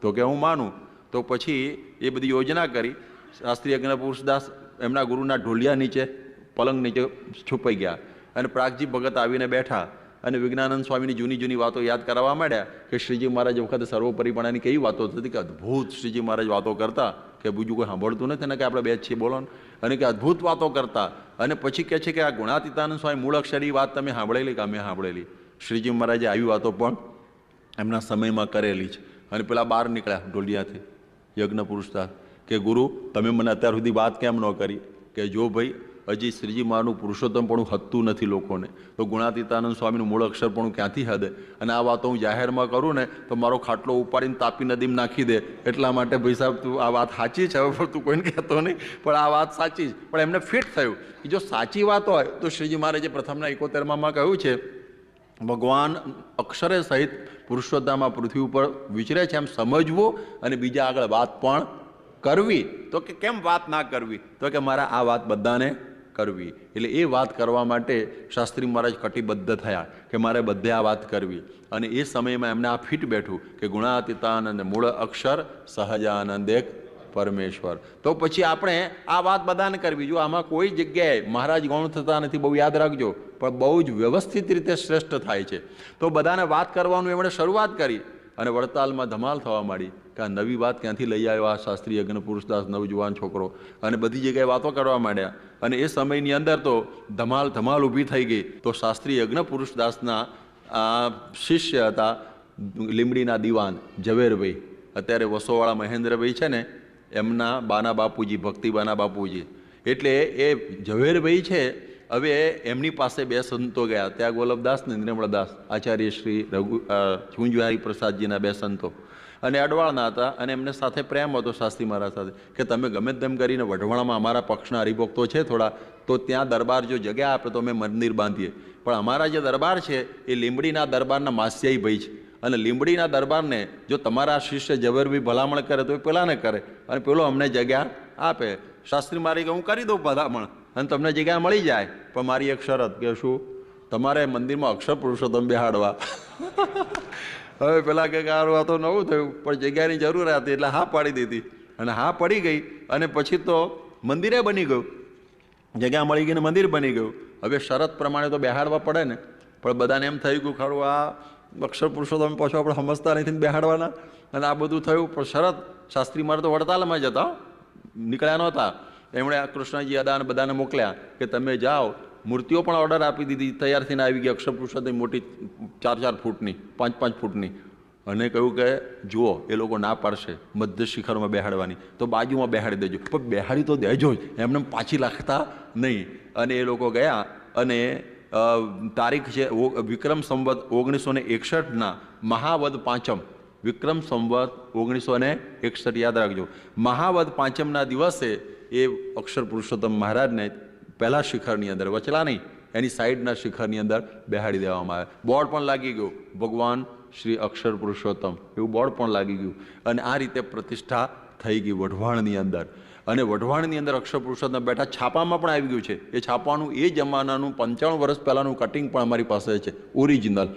તો કે હું માનું. તો પછી એ બધી યોજના કરી શાસ્ત્રી યજ્ઞ પુરુષદાસ એમના ગુરુના ઢોલિયા નીચે પલંગ નીચે છુપાઈ ગયા અને પ્રાગજી ભગત આવીને બેઠા અને વિજ્ઞાનંદ સ્વામીની જૂની જૂની વાતો યાદ કરાવવા માંડ્યા કે શ્રીજી મહારાજ વખતે સર્વોપરીપણાની કેવી વાતો થતી કે અદ્ભુત શ્રીજી મહારાજ વાતો કરતા કે બીજું કોઈ સાંભળતું નથી ને કે આપણે બે જ છીએ બોલો અને કે અદ્ભુત વાતો કરતા. અને પછી કહે છે કે આ ગુણાતીતાનંદ સ્વામી મૂળ અક્ષરી વાત તમે સાંભળેલી કે અમે સાંભળેલી? શ્રીજી મહારાજે આવી વાતો પણ એમના સમયમાં કરેલી છે. અને પેલા બહાર નીકળ્યા ઢોલિયાથી યજ્ઞ પુરુષદાસ કે ગુરુ તમે મને અત્યાર સુધી વાત કેમ ન કરી? કે જો ભાઈ હજી શ્રીજી મહારાજનું પુરુષોત્તમ પણ હદતું નથી લોકોને, તો ગુણાતીતાનંદ સ્વામીનું મૂળ અક્ષર પણ ક્યાંથી હદે? અને આ વાતો હું જાહેરમાં કરું ને તો મારો ખાટલો ઉપાડીને તાપી નદીમાં નાખી દે. એટલા માટે ભાઈ સાહેબ તું આ વાત સાચી છે, હવે તું કોઈને કહેતો નહીં, પણ આ વાત સાચી જ. પણ એમને ફિટ થયું કે જો સાચી વાત હોય તો શ્રીજી મહારાજે પ્રથમના 71માં કહ્યું છે ભગવાન અક્ષરે સહિત પુરુષોત્તમમાં પૃથ્વી ઉપર વિચરે છે એમ સમજવું અને બીજા આગળ વાત પણ કરવી. તો કે કેમ વાત ના કરવી? તો કે મારા આ વાત બધાને કરવી. એટલે એ વાત કરવા માટે શાસ્ત્રી મહારાજ કટિબદ્ધ થયા કે મારે બધે આ વાત કરવી. અને એ સમયમાં એમને આ ફીટ બેઠું કે ગુણાતીતાનંદ મૂળ અક્ષર સહજાનંદ એક પરમેશ્વર. તો પછી આપણે આ વાત બધાને કરવી. જો આમાં કોઈ જગ્યાએ મહારાજ ગૌણ થતા નથી, બહુ યાદ રાખજો, પણ બહુ જ વ્યવસ્થિત રીતે શ્રેષ્ઠ થાય છે. તો બધાને વાત કરવાનું એમણે શરૂઆત કરી અને વડતાલમાં ધમાલ થવા માંડી કે આ નવી વાત ક્યાંથી લઈ આવ્યો આ શાસ્ત્રી યજ્ઞ પુરુષદાસ નવજુવાન છોકરો. અને બધી જગ્યાએ વાતો કરવા માંડ્યા. અને એ સમયની અંદર તો ધમાલ ઊભી થઈ ગઈ. તો શાસ્ત્રી યજ્ઞ પુરુષદાસના શિષ્ય હતા લીમડીના દિવાન ઝવેરભાઈ, અત્યારે વસોવાળા મહેન્દ્રભાઈ છે ને એમના બાના બાપુજી, ભક્તિબાના બાપુજી. એટલે એ ઝવેરભાઈ છે, હવે એમની પાસે બે સંતો ગયા, ત્યાગ વલ્લભદાસ ને નિર્મળદાસ, આચાર્ય શ્રી ચુંજવારી પ્રસાદજીના બે સંતો. અને અડવાળના હતા અને એમને સાથે પ્રેમ હતો શાસ્ત્રી મહારાજ સાથે કે તમે ગમે તેમ કરીને વઢવાણમાં અમારા પક્ષના હરિભક્તો છે થોડા, તો ત્યાં દરબાર જો જગ્યા આપે તો અમે મંદિર બાંધીએ. પણ અમારા જે દરબાર છે એ લીંબડીના દરબારના માસ્યાઈ ભાઈ છે. અને લીંબડીના દરબારને જો તમારા શિષ્ય ઝવેરભાઈ ભલામણ કરે તો એ પેલાને કરે અને પેલો અમને જગ્યા આપે. શાસ્ત્રી મારી કે હું કરી દઉં ભલામણ અને તમને જગ્યા મળી જાય, પણ મારી એક શરત કે શું? તમારે મંદિરમાં અક્ષર પુરુષોત્તમ બેહાડવા. હવે પેલા કે આ તો નવું થયું, પણ જગ્યાની જરૂર હતી એટલે હા પાડી દીધી. અને હા પડી ગઈ અને પછી તો મંદિરે બની ગયું, જગ્યા મળી ગઈ ને મંદિર બની ગયું. હવે શરત પ્રમાણે તો બેહાડવા પડે ને, પણ બધાને એમ થઈ ગયું ખરું આ અક્ષર પુરુષોત્તમ પાછું આપણે સમજતા નથી બેહાડવાના, અને આ બધું થયું. પણ શરત શાસ્ત્રી મારે તો વડતાલમાં જ હતા, નીકળ્યા નહોતા. એમણે કૃષ્ણજી અદાને બધાને મોકલ્યા કે તમે જાઓ. મૂર્તિઓ પણ ઓર્ડર આપી દીધી, તૈયાર થઈને આવી ગઈ અક્ષર પુરુષોત્તમ મોટી 4-4 ફૂટની 5-5 ફૂટની. અને કહ્યું કે જુઓ એ લોકો ના પાડશે મધ્ય શિખરમાં બેહાડવાની તો બાજુમાં બેહાડી દેજો, પણ બેહાડી તો દેજો જ, એમને પાછી લાગતા નહીં. અને એ લોકો ગયા અને તારીખ છે વિક્રમ સંવત 1961ના મહાવદ પાંચમ, વિક્રમ સંવત 1961 યાદ રાખજો. મહાવદ પાંચમના દિવસે એ અક્ષર પુરુષોત્તમ મહારાજને પહેલા શિખરની અંદર, વચલા નહીં, એની સાઈડના શિખરની અંદર બેહાડી દેવામાં આવે. બોર્ડ પણ લાગી ગયું ભગવાન શ્રી અક્ષર પુરુષોત્તમ એવું બોર્ડ પણ લાગી ગયું. અને આ રીતે પ્રતિષ્ઠા થઈ ગઈ વઢવાણની અંદર. અને વઢવાણની અંદર અક્ષર પુરુષોત્તમ બેઠા. છાપામાં પણ આવી ગયું છે એ છાપાનું, એ જમાનાનું 95 વર્ષ પહેલાંનું કટિંગ પણ અમારી પાસે છે, ઓરિજિનલ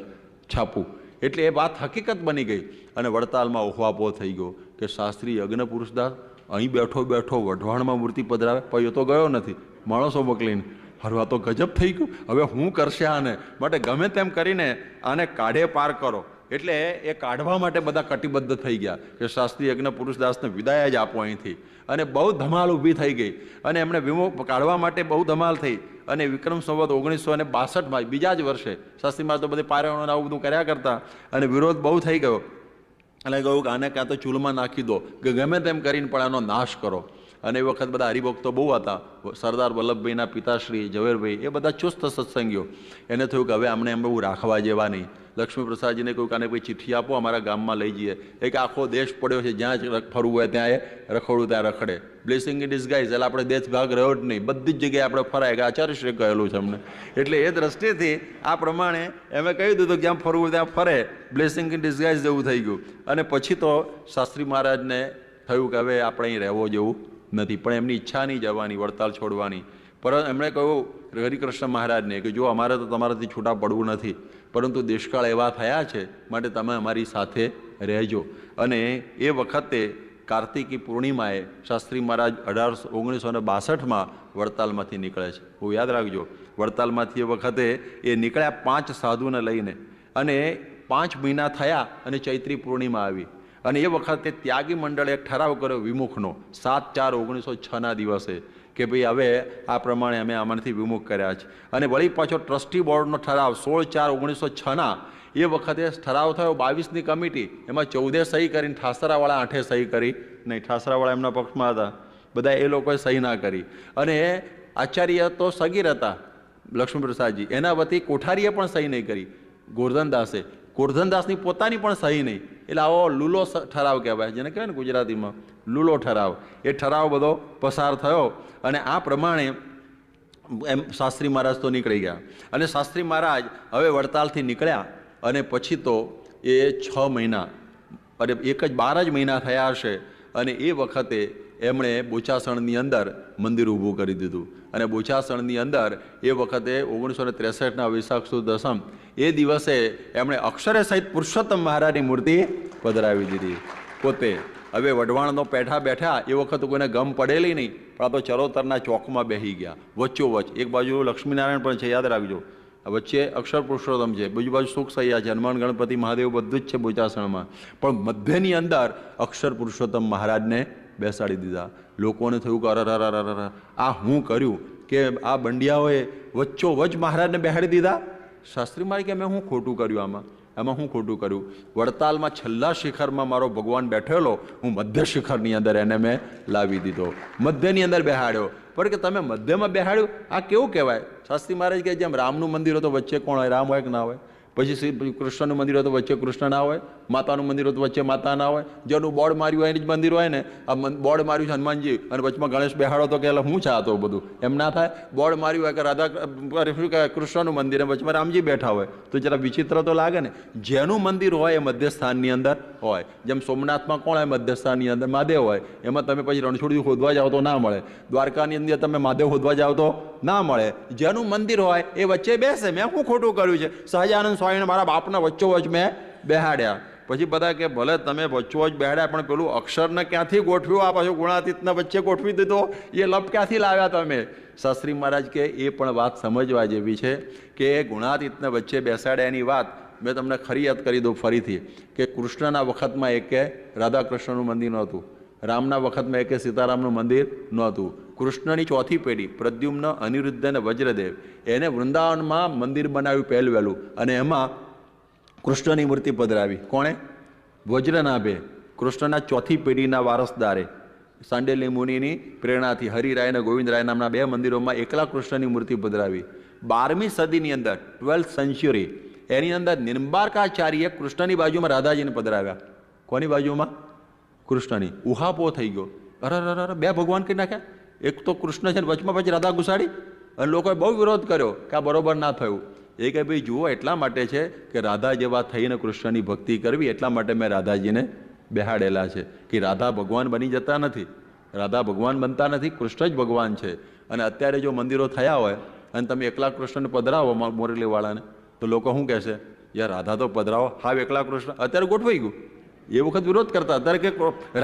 છાપું. એટલે એ વાત હકીકત બની ગઈ. અને વડતાલમાં ઓહવાપો થઈ ગયો કે શાસ્ત્રી યજ્ઞ પુરુષદાસ અહીં બેઠો બેઠો વઢવાણમાં મૂર્તિ પધરાવે, પણ એ તો ગયો નથી, માણસો મોકલીને. હરવા તો ગજબ થઈ ગયું, હવે હું કરશે આને? માટે ગમે તેમ કરીને આને કાઢે પાર કરો. એટલે એ કાઢવા માટે બધા કટિબદ્ધ થઈ ગયા કે શાસ્ત્રી યજ્ઞ પુરુષદાસને વિદાય જ આપો અહીંથી. અને બહુ ધમાલ ઊભી થઈ ગઈ અને એમણે કાઢવા માટે બહુ ધમાલ થઈ. અને વિક્રમ સંવત 1962માં બીજા જ વર્ષે શાસ્ત્રીમાં તો બધે પારાયણો આવું બધું કર્યા કરતા અને વિરોધ બહુ થઈ ગયો. એટલે કહ્યું કે આને કાં તો ચૂલમાં નાખી દો કે ગમે તેમ કરીને પણ આનો નાશ કરો. અને એ વખત બધા હરિભક્તો બહુ હતા. સરદાર વલ્લભભાઈના પિતાશ્રી ઝવેરભાઈ એ બધા ચુસ્ત સત્સંગીઓ. એને થયું કે હવે અમને એમ બહુ રાખવા જેવા નહીં. લક્ષ્મીપ્રસાદજીને કહ્યું કે આને કોઈ ચિઠ્ઠી આપો, અમારા ગામમાં લઈ જઈએ. એક આખો દેશ પડ્યો છે, જ્યાં જ ફરવું હોય ત્યાં એ રખડવું ત્યાં રખડે. બ્લેસિંગ ઇન ડિસગાઇઝ એટલે આપણે દેશ ભાગ રહ્યો જ નહીં, બધી જ જગ્યાએ આપણે ફરાય કે આચાર્યશ્રી કહેલું છે અમને. એટલે એ દ્રષ્ટિથી આ પ્રમાણે એમણે કહી દીધું કે જ્યાં ફરવું ત્યાં ફરે, બ્લેસિંગ ઇન ડિસગાઇઝ જેવું થઈ ગયું. અને પછી તો શાસ્ત્રી મહારાજને થયું કે હવે આપણે અહીં રહેવો જેવું નથી. પણ એમની ઈચ્છા નહીં જવાની, વડતાલ છોડવાની. પરંતુ એમણે કહ્યું હરિકૃષ્ણ મહારાજને કે જો અમારે તો તમારાથી છૂટા પડવું નથી, પરંતુ દેશકાળ એવા થયા છે માટે તમે અમારી સાથે રહેજો. અને એ વખતે કાર્તિકી પૂર્ણિમાએ શાસ્ત્રી મહારાજ 1962માં વડતાલમાંથી નીકળે છે. બહુ યાદ રાખજો, વડતાલમાંથી એ વખતે એ નીકળ્યા 5 સાધુને લઈને, અને 5 મહિના થયા અને ચૈત્રી પૂર્ણિમા આવી. અને એ વખતે ત્યાગી મંડળે એક ઠરાવ કર્યો વિમુખનો 7/4/1906ના દિવસે કે ભાઈ હવે આ પ્રમાણે અમે આમાંથી વિમુખ કર્યા છે. અને વળી પાછો ટ્રસ્ટી બોર્ડનો ઠરાવ 16/4/1906ના એ વખતે ઠરાવ થયો 22ની કમિટી, એમાં 14 સહી કરીને ઠાસરાવાળા 8 સહી કરી નહીં. ઠાસરાવાળા એમના પક્ષમાં હતા, બધા એ લોકોએ સહી ના કરી. અને આચાર્ય તો સગીર હતા લક્ષ્મીપ્રસાદજી, એના વતી કોઠારીએ પણ સહી નહીં કરી. ગોરધનદાસે, ગોરધનદાસની પોતાની પણ સહી નહીં. એટલે આવો લૂલો ઠરાવ કહેવાય, જેને કહેવાય ને ગુજરાતીમાં લૂલો ઠરાવ. એ ઠરાવ બધો પસાર થયો અને આ પ્રમાણે એમ શાસ્ત્રી મહારાજ તો નીકળી ગયા. અને શાસ્ત્રી મહારાજ હવે વડતાલથી નીકળ્યા અને પછી તો એ 6 મહિના અને 12 જ મહિના થયા હશે. અને એ વખતે એમણે બોચાસણની અંદર મંદિર ઊભું કરી દીધું. અને બોચાસણની અંદર એ વખતે 1963ના વૈશાખ સુદ દસમ એ દિવસે એમણે અક્ષરે સહિત પુરુષોત્તમ મહારાજની મૂર્તિ પધરાવી દીધી પોતે. હવે વઢવાણનો પેઠા બેઠા એ વખત કોઈને ગમ પડેલી નહીં, પણ આ તો ચરોતરના ચોકમાં બેસી ગયા વચ્ચોવચ. એક બાજુ લક્ષ્મીનારાયણ પણ છે, યાદ રાખજો. વચ્ચે અક્ષર પુરુષોત્તમ છે, બીજી બાજુ સુખ સૈયા છે, હનુમાન ગણપતિ મહાદેવ બધું જ છે બોચાસણમાં. પણ મધ્યની અંદર અક્ષર પુરુષોત્તમ મહારાજને બેસાડી દીધા. લોકોને થયું કે અરર આ હું કર્યું કે આ બંડિયાઓએ વચ્ચોવચ મહારાજને બેસાડી દીધા. શાસ્ત્રી મહારાજ કે મેં હું ખોટું કર્યું એમાં હું ખોટું કર્યું? વડતાલમાં છેલ્લા શિખરમાં મારો ભગવાન બેઠેલો, હું મધ્ય શિખરની અંદર એને મેં લાવી દીધો, મધ્યની અંદર બેહાડ્યો. પણ કે તમે મધ્યમાં બેહાડ્યું, આ કેવું કહેવાય? શાસ્ત્રી મહારાજ કે જેમ રામનું મંદિર હોય તો વચ્ચે કોણ હોય? રામ હોય કે ના હોય? પછી શ્રી કૃષ્ણનું મંદિર હોય તો વચ્ચે કૃષ્ણ ના હોય? માતાનું મંદિર હોય તો વચ્ચે માતા ના હોય? જેનું બોર્ડ માર્યું હોય એની જ મંદિર હોય ને. આ બોર્ડ માર્યું છે હનુમાનજી અને વચમાં ગણેશ બેહાડો તો કે હું છે આ તો બધું? એમ ના થાય. બોર્ડ માર્યું હોય કે રાધા શું કહેવાય કૃષ્ણનું મંદિર, વચમાં રામજી બેઠા હોય તો જરા વિચિત્ર તો લાગે ને. જેનું મંદિર હોય એ મધ્યસ્થાનની અંદર હોય. જેમ સોમનાથમાં કોણ હોય મધ્યસ્થાનની અંદર? મહાદેવ હોય. એમાં તમે પછી રણછોડી શોધવા જાઓ તો ના મળે. દ્વારકાની અંદર તમે મહાદેવ શોધવા જાઓ તો ના મળે. જેનું મંદિર હોય એ વચ્ચે બેસે. મેં શું ખોટું કર્યું છે? સહજાનંદ સ્વામીને મારા બાપના વચ્ચોવચ મેં બેહાડ્યા. પછી બધા કે ભલે તમે વચ્ચોવચ બેહાડ્યા, પણ પેલું અક્ષરને ક્યાંથી ગોઠવ્યું? આ પાછું ગુણાતીતના વચ્ચે ગોઠવી દીધો, એ લપ ક્યાંથી લાવ્યા તમે? શાસ્ત્રી મહારાજ કે એ પણ વાત સમજવા જેવી છે કે ગુણાતીતને વચ્ચે બેસાડ્યાની વાત મેં તમને ખરી યાદ કરી દઉં ફરીથી કે કૃષ્ણના વખતમાં એકે રાધાકૃષ્ણનું મંદિર નહોતું, રામના વખતમાં એકે સીતારામનું મંદિર નહોતું. કૃષ્ણની ચોથી પેઢી પ્રદ્યુમ્ન, અનિરુદ્ધ અને વજ્રદેવ, એને વૃંદાવનમાં મંદિર બનાવ્યું પહેલું, અને એમાં કૃષ્ણની મૂર્તિ પધરાવી. કોણે? વજ્રનાભે, કૃષ્ણના ચોથી પેઢીના વારસદારે. સાંડેલી મુનિની પ્રેરણાથી હરિરાય અને ગોવિંદરાય નામના 2 મંદિરોમાં એકલા કૃષ્ણની મૂર્તિ પધરાવી. 12મી સદીની અંદર 12th સેન્ચુરી એની અંદર નિમ્બાર્કાચાર્યે કૃષ્ણની બાજુમાં રાધાજીને પધરાવ્યા. કોની બાજુમાં? કૃષ્ણની. ઉહાપો થઈ ગયો. અરે 2 ભગવાન કરી નાખ્યા. એક તો કૃષ્ણ છે ને વચમાં પછી રાધા ઘુસાડી. અને લોકોએ બહુ વિરોધ કર્યો કે આ બરોબર ના થયું. એ કે ભાઈ જુઓ, એટલા માટે છે કે રાધા જેવા થઈને કૃષ્ણની ભક્તિ કરવી, એટલા માટે મેં રાધાજીને બેહાડેલા છે કે રાધા ભગવાન બની જતા નથી, રાધા ભગવાન બનતા નથી, કૃષ્ણ જ ભગવાન છે. અને અત્યારે જો મંદિરો થયા હોય અને તમે એકલા કૃષ્ણને પધરાવો મોરેલીવાળાને તો લોકો શું કહેશે? યાર રાધા તો પધરાવો, હાવ એકલા કૃષ્ણ. અત્યારે ગોઠવાઈ ગયું. એ વખત વિરોધ કરતા. અત્યારે કે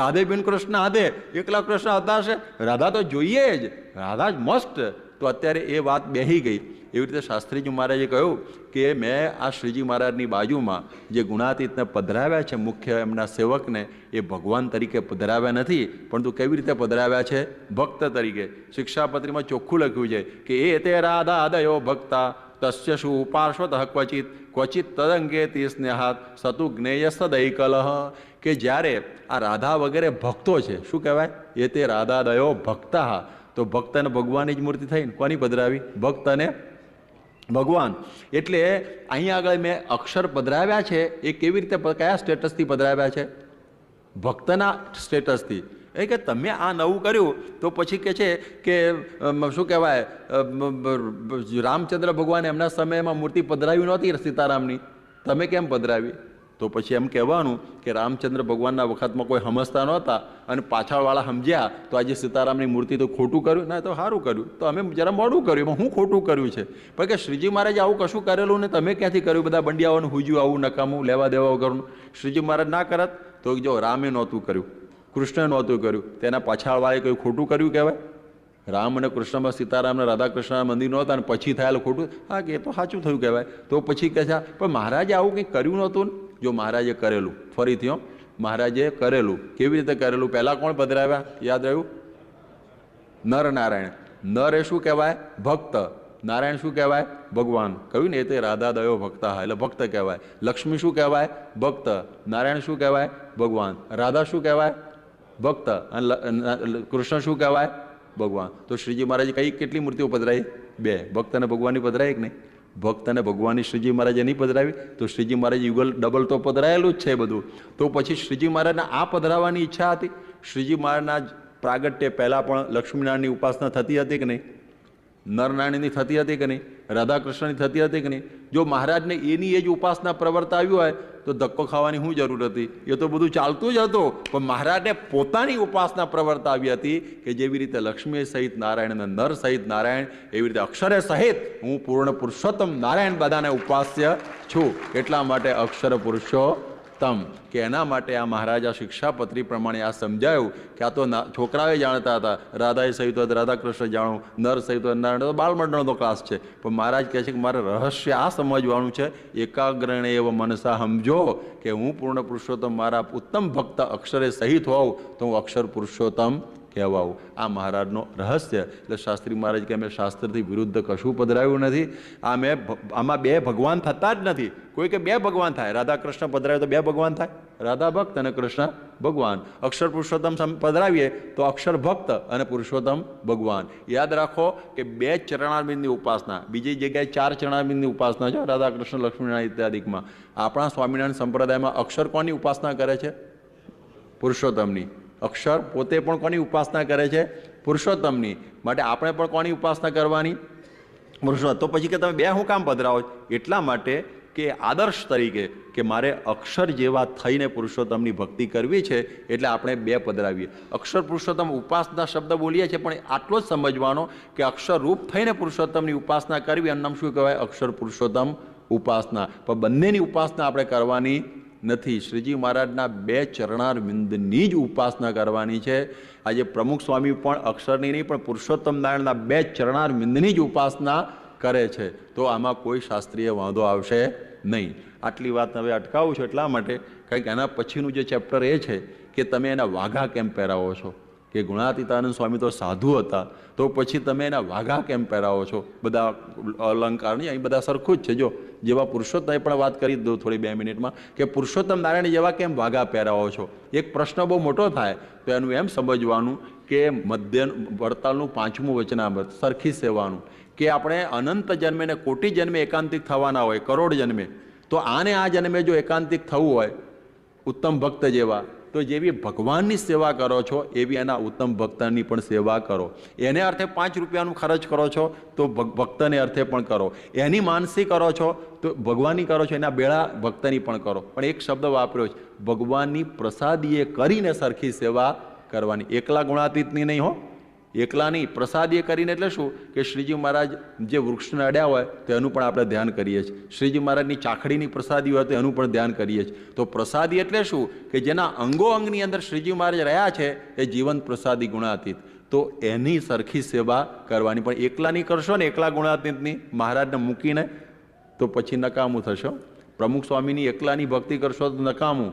રાધે બિન કૃષ્ણ હાથે, એકલા કૃષ્ણ હતા હશે, રાધા તો જોઈએ જ, રાધા જ મસ્ત. તો અત્યારે એ વાત બેહી ગઈ. એવી રીતે શાસ્ત્રીજી મહારાજે કહ્યું કે મેં આ શ્રીજી મહારાજની બાજુમાં જે ગુણાતીતને પધરાવ્યા છે, મુખ્ય એમના સેવકને, એ ભગવાન તરીકે પધરાવ્યા નથી, પરંતુ કેવી રીતે પધરાવ્યા છે? ભક્ત તરીકે. શિક્ષાપત્રીમાં ચોખ્ખું લખ્યું છે કે એ તે રાધા દયો ભક્તા તસ્ય શું પાર્શ્વતઃ ક્વચિત તદંગે સ્નેહાત સતુ જ્ઞેય સદૈકલહ. કે જ્યારે આ રાધા વગેરે ભક્તો છે, શું કહેવાય? એ તે રાધા દયો ભક્તા. તો ભક્ત અને ભગવાનની જ મૂર્તિ થઈ. કોની પધરાવી? ભક્ત અને ભગવાન. એટલે અહીંયા આગળ મેં અક્ષર પધરાવ્યા છે એ કેવી રીતે, કયા સ્ટેટસથી પધરાવ્યા છે? ભક્તના સ્ટેટસથી. એ કે તમે આ નવું કર્યું તો પછી કે છે કે શું કહેવાય, રામચંદ્ર ભગવાન એમના સમયમાં મૂર્તિ પધરાવી નહોતી સીતારામની, તમે કેમ પધરાવી? તો પછી એમ કહેવાનું કે રામચંદ્ર ભગવાનના વખતમાં કોઈ સમજતા નહોતા અને પાછળવાળા સમજ્યા તો આજે સીતારામની મૂર્તિ તો ખોટું કર્યું, ના તો સારું કર્યું, તો અમે જરા મોડું કર્યું, એમાં હું ખોટું કર્યું છે. પણ કે શ્રીજી મહારાજે આવું કશું કરેલું ને તમે ક્યાંથી કર્યું? બધા બંડિયાઓનું હુજ્યું આવું નકામું લેવા દેવા વગરનું. શ્રીજી મહારાજ ના કરત તો જો રામે નહોતું કર્યું, કૃષ્ણે નહોતું કર્યું, તેના પાછળવાળાએ કંઈ ખોટું કર્યું કહેવાય? રામ અને કૃષ્ણમાં સીતારામ અને રાધા કૃષ્ણના મંદિર નહોતા અને પછી થયેલું ખોટું? હા, કે એ તો સાચું થયું કહેવાય. તો પછી કહે છે પણ મહારાજે આવું કંઈ કર્યું નહોતું ને? જો મહારાજે કરેલું, ફરીથી મહારાજે કરેલું. કેવી રીતે કરેલું? પહેલાં કોણ પધરાવ્યા? યાદ રહ્યું? નર નારાયણ. નર એ શું કહેવાય? ભક્ત. નારાયણ શું કહેવાય? ભગવાન. કહ્યું ને, એ તે રાધા દયો ભક્તા, એટલે ભક્ત કહેવાય. લક્ષ્મી શું કહેવાય? ભક્ત. નારાયણ શું કહેવાય? ભગવાન. રાધા શું કહેવાય? ભક્ત. અને કૃષ્ણ શું કહેવાય? ભગવાન. તો શ્રીજી મહારાજે કેટલી મૂર્તિઓ પધરાવી? 2. ભક્ત અને ભગવાનની પધરાવી કે નહીં? ભક્ત અને ભગવાનની શ્રીજી મહારાજે નહીં પધરાવી? તો શ્રીજી મહારાજ યુગલ ડબલ તો પધરાયેલું જ છે બધું. તો પછી શ્રીજી મહારાજને આ પધરાવવાની ઈચ્છા હતી. શ્રીજી મહારાજના પ્રાગટ્ય પહેલાં પણ લક્ષ્મીનારાયણની ઉપાસના થતી હતી કે નહીં? નરનારાયણની થતી હતી કે નહીં? રાધાકૃષ્ણની થતી હતી કે નહીં? જો મહારાજને એની એ જ ઉપાસના પ્રવર્તાવ્યું હોય તો ધક્કો ખાવાની શું જરૂર હતી? એ તો બધું ચાલતું જ હતું. પણ મહારાજે પોતાની ઉપાસના પ્રવર્તાવી હતી કે જેવી રીતે લક્ષ્મી સહિત નારાયણ અને નર સહિત નારાયણ, એવી રીતે અક્ષરે સહિત હું પૂર્ણ પુરુષોત્તમ નારાયણ બધાને ઉપાસ્ય છું. એટલા માટે અક્ષર પુરુષોત્તમ, કે એના માટે આ મહારાજા શિક્ષાપત્રી પ્રમાણે આ સમજાયું કે આ તો છોકરાએ જાણતા હતા, રાધાએ સહિત હોય રાધા કૃષ્ણ જાણો, નર સહિત હોય નારાયણ, તો બાળમંડળનો ક્લાસ છે. પણ મહારાજ કહે છે કે મારે રહસ્ય આ સમજવાનું છે, એકાગ્રણે એવ મનસા સમજો કે હું પૂર્ણ પુરુષોત્તમ, મારા ઉત્તમ ભક્ત અક્ષરે સહિત હોઉં તો હું અક્ષર પુરુષોત્તમ કહેવાવું. આ મહારાજનો રહસ્ય. એટલે શાસ્ત્રી મહારાજ કે મેં શાસ્ત્રથી વિરુદ્ધ કશું પધરાવ્યું નથી. આમાં 2 ભગવાન થતા જ નથી. કોઈ કે 2 ભગવાન થાય, રાધા કૃષ્ણ પધરાવે તો 2 ભગવાન થાય, રાધા ભક્ત અને કૃષ્ણ ભગવાન. અક્ષર પુરુષોત્તમ પધરાવીએ તો અક્ષર ભક્ત અને પુરુષોત્તમ ભગવાન. યાદ રાખો કે 2 ચરણારવિંદની ઉપાસના, બીજી જગ્યાએ 4 ચરણારવિંદની ઉપાસના છે રાધા કૃષ્ણ લક્ષ્મીનારાયણ ઇત્યાદિકમાં. આપણા સ્વામિનારાયણ સંપ્રદાયમાં અક્ષર કોની ઉપાસના કરે છે? પુરુષોત્તમની. અક્ષર પોતે પણ કોની ઉપાસના કરે છે? પુરુષોત્તમની. માટે આપણે પણ કોની ઉપાસના કરવાની? પુરુષોત્તમ. તો પછી કે તમે 2 હું કામ પધરાવો? એટલા માટે કે આદર્શ તરીકે કે મારે અક્ષર જેવા થઈને પુરુષોત્તમની ભક્તિ કરવી છે, એટલે આપણે 2 પધરાવીએ. અક્ષર પુરુષોત્તમ ઉપાસના શબ્દ બોલીએ છીએ, પણ આટલો જ સમજવાનો કે અક્ષર રૂપ થઈને પુરુષોત્તમની ઉપાસના કરવી, એનું નામ શું કહેવાય? અક્ષર પુરુષોત્તમ ઉપાસના. પણ બંનેની ઉપાસના આપણે કરવાની નથી. શ્રીજી મહારાજના 2 ચરણારવિંદની જ ઉપાસના કરવાની છે. આજે પ્રમુખ સ્વામી પણ અક્ષરની નહીં પણ પુરુષોત્તમ નારાયણના 2 ચરણારવિંદની જ ઉપાસના કરે છે. તો આમાં કોઈ શાસ્ત્રીય વાંધો આવશે નહીં. આટલી વાત હવે અટકાવું છું એટલા માટે કારણ કે એના પછીનું જે ચેપ્ટર એ છે કે તમે એના વાઘા કેમ પહેરાવો છો. કે ગુણાતીતાનંદ સ્વામી તો સાધુ હતા, તો પછી તમે એના વાઘા કેમ પહેરાવો છો? બધા અલંકારની અહીં બધા સરખું જ છે. જો જેવા પુરુષોત્તમ પણ વાત કરી દઉં થોડી 2 મિનિટમાં કે પુરુષોત્તમ નારાયણ જેવા કેમ વાઘા પહેરાવો છો? એક પ્રશ્ન બહુ મોટો થાય તો એનું એમ સમજવાનું કે મધ્ય વડતાલનું 5મું વચનામૃત સરખી સેવાનું કે આપણે અનંત જન્મે ને કોટી જન્મે એકાંતિક થવાના હોય, કરોડ જન્મે, તો આને આ જન્મે જો એકાંતિક થવું હોય ઉત્તમ ભક્ત જેવા, તો જેવી ભગવાનની સેવા કરો છો એવી એના ઉત્તમ ભક્તની પણ સેવા કરો. એને અર્થે 5 રૂપિયાનું ખર્ચ કરો છો તો ભક્તને અર્થે પણ કરો. એની માનસી કરો છો તો ભગવાનની કરો છો, એના બેળા ભક્તની પણ કરો. પણ એક શબ્દ વાપર્યો છે, ભગવાનની પ્રસાદીએ કરીને સરખી સેવા કરવાની. એકલા ગુણાતીતની નહીં હો, એકલા નહીં, પ્રસાદીએ કરીને એટલે શું કે શ્રીજી મહારાજ જે વૃક્ષને અડ્યા હોય તો એનું પણ આપણે ધ્યાન કરીએ છીએ. શ્રીજી મહારાજની ચાખડીની પ્રસાદી હોય તો એનું પણ ધ્યાન કરીએ છીએ. તો પ્રસાદી એટલે શું કે જેના અંગો અંગની અંદર શ્રીજી મહારાજ રહ્યા છે એ જીવંત પ્રસાદી ગુણાતીત. તો એની સરખી સેવા કરવાની. પણ એકલા નહીં કરશો ને, એકલા ગુણાતીતની મહારાજને મૂકીને, તો પછી નકામું થશો. પ્રમુખ સ્વામીની એકલાની ભક્તિ કરશો તો નકામું,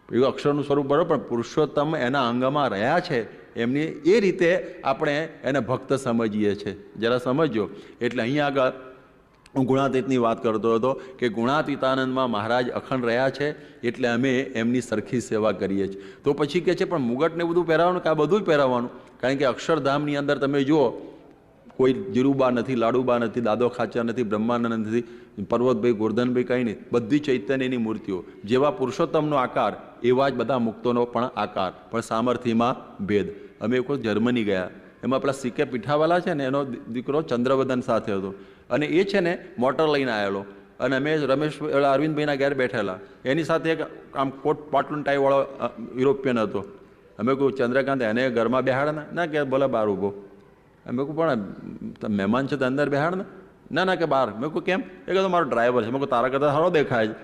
એવું અક્ષરનું સ્વરૂપ બરોબર, પણ પુરુષોત્તમ એના અંગમાં રહ્યા છે એમની એ રીતે આપણે એને ભક્ત સમજીએ છીએ. જરા સમજો. એટલે અહીંયા આગળ હું ગુણાતીતની વાત કરતો હતો કે ગુણાતીતાનંદમાં મહારાજ અખંડ રહ્યા છે એટલે અમે એમની સરખી સેવા કરીએ છીએ. તો પછી કહે છે પણ મુગટને બધું પહેરાવવાનું કે આ બધું જ પહેરાવવાનું? કારણ કે અક્ષરધામની અંદર તમે જુઓ કોઈ જીરુબા નથી, લાડુબા નથી, દાદો ખાચર નથી, બ્રહ્માનંદ નથી, પર્વતભાઈ, ગોરધનભાઈ, કંઈ નહીં. બધી ચૈતન્યની મૂર્તિઓ. જેવા પુરુષોત્તમનો આકાર એવા જ બધા મુક્તોનો પણ આકાર, પણ સામર્થ્યમાં ભેદ. અમે એક વખત જર્મની ગયા, એમાં પેલા સીકે પીઠાવાલા છે ને, એનો દીકરો ચંદ્રવદન સાથે હતો અને એ છે ને મોટર લઈને આવેલો અને અમે રમેશ અરવિંદભાઈના ઘેર બેઠેલા. એની સાથે એક આમ કોટ પાટલુન ટાઈવાળો યુરોપિયન હતો. અમે કહ્યું ચંદ્રકાંત એને ઘરમાં બેહાડ ના કે બોલે બહાર ઊભો. મેં કહું પણ મહેમાન છે તો અંદર બેહાડ ને? ના ના કે બહાર. મેં કહું કેમ? એ કહ્યું મારો ડ્રાઈવર છે. મેં કહું તારા કરતાં સારો દેખાય છે.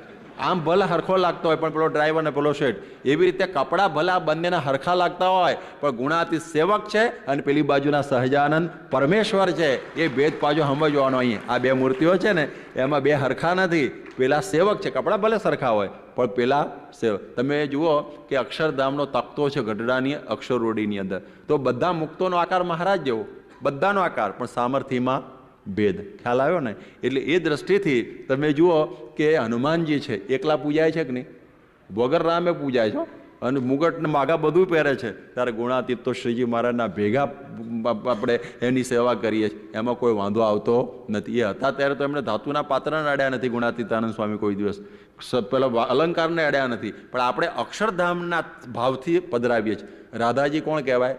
આમ ભલે હરખો લાગતો હોય પણ પેલો ડ્રાઈવર ને પેલો શેઠ, એવી રીતે કપડાં ભલા બંનેના હરખા લાગતા હોય પણ ગુણાતીત સેવક છે અને પેલી બાજુના સહજાનંદ પરમેશ્વર છે. એ ભેદ પાછો સમજવાનો. અહીં આ બે મૂર્તિઓ છે ને એમાં બે હરખા નથી. પેલા સેવક છે, કપડાં ભલે સરખા હોય પણ પેલા સેવક. તમે જુઓ કે અક્ષરધામનો તખતો છે ગઢડાની અક્ષરરોડીની અંદર, તો બધા મુક્તોનો આકાર મહારાજ જેવો, બધાનો આકાર, પણ સામર્થ્યમાં ભેદ. ખ્યાલ આવ્યો ને? એટલે એ દ્રષ્ટિથી તમે જુઓ કે હનુમાનજી છે એકલા પૂજાય છે કે નહીં? વગર રામે પૂજાય છે. અને મુગટ ને માગા બધું પહેરે છે. ત્યારે ગુણાતીત તો શ્રીજી મહારાજના ભેગા આપણે એની સેવા કરીએ છીએ, એમાં કોઈ વાંધો આવતો નથી. એ હતા ત્યારે તો એમણે ધાતુના પાત્રને અડ્યા નથી ગુણાતીતાનંદ સ્વામી કોઈ દિવસ, પેલા અલંકારને અડ્યા નથી. પણ આપણે અક્ષરધામના ભાવથી પધરાવીએ છીએ. રાધાજી કોણ કહેવાય?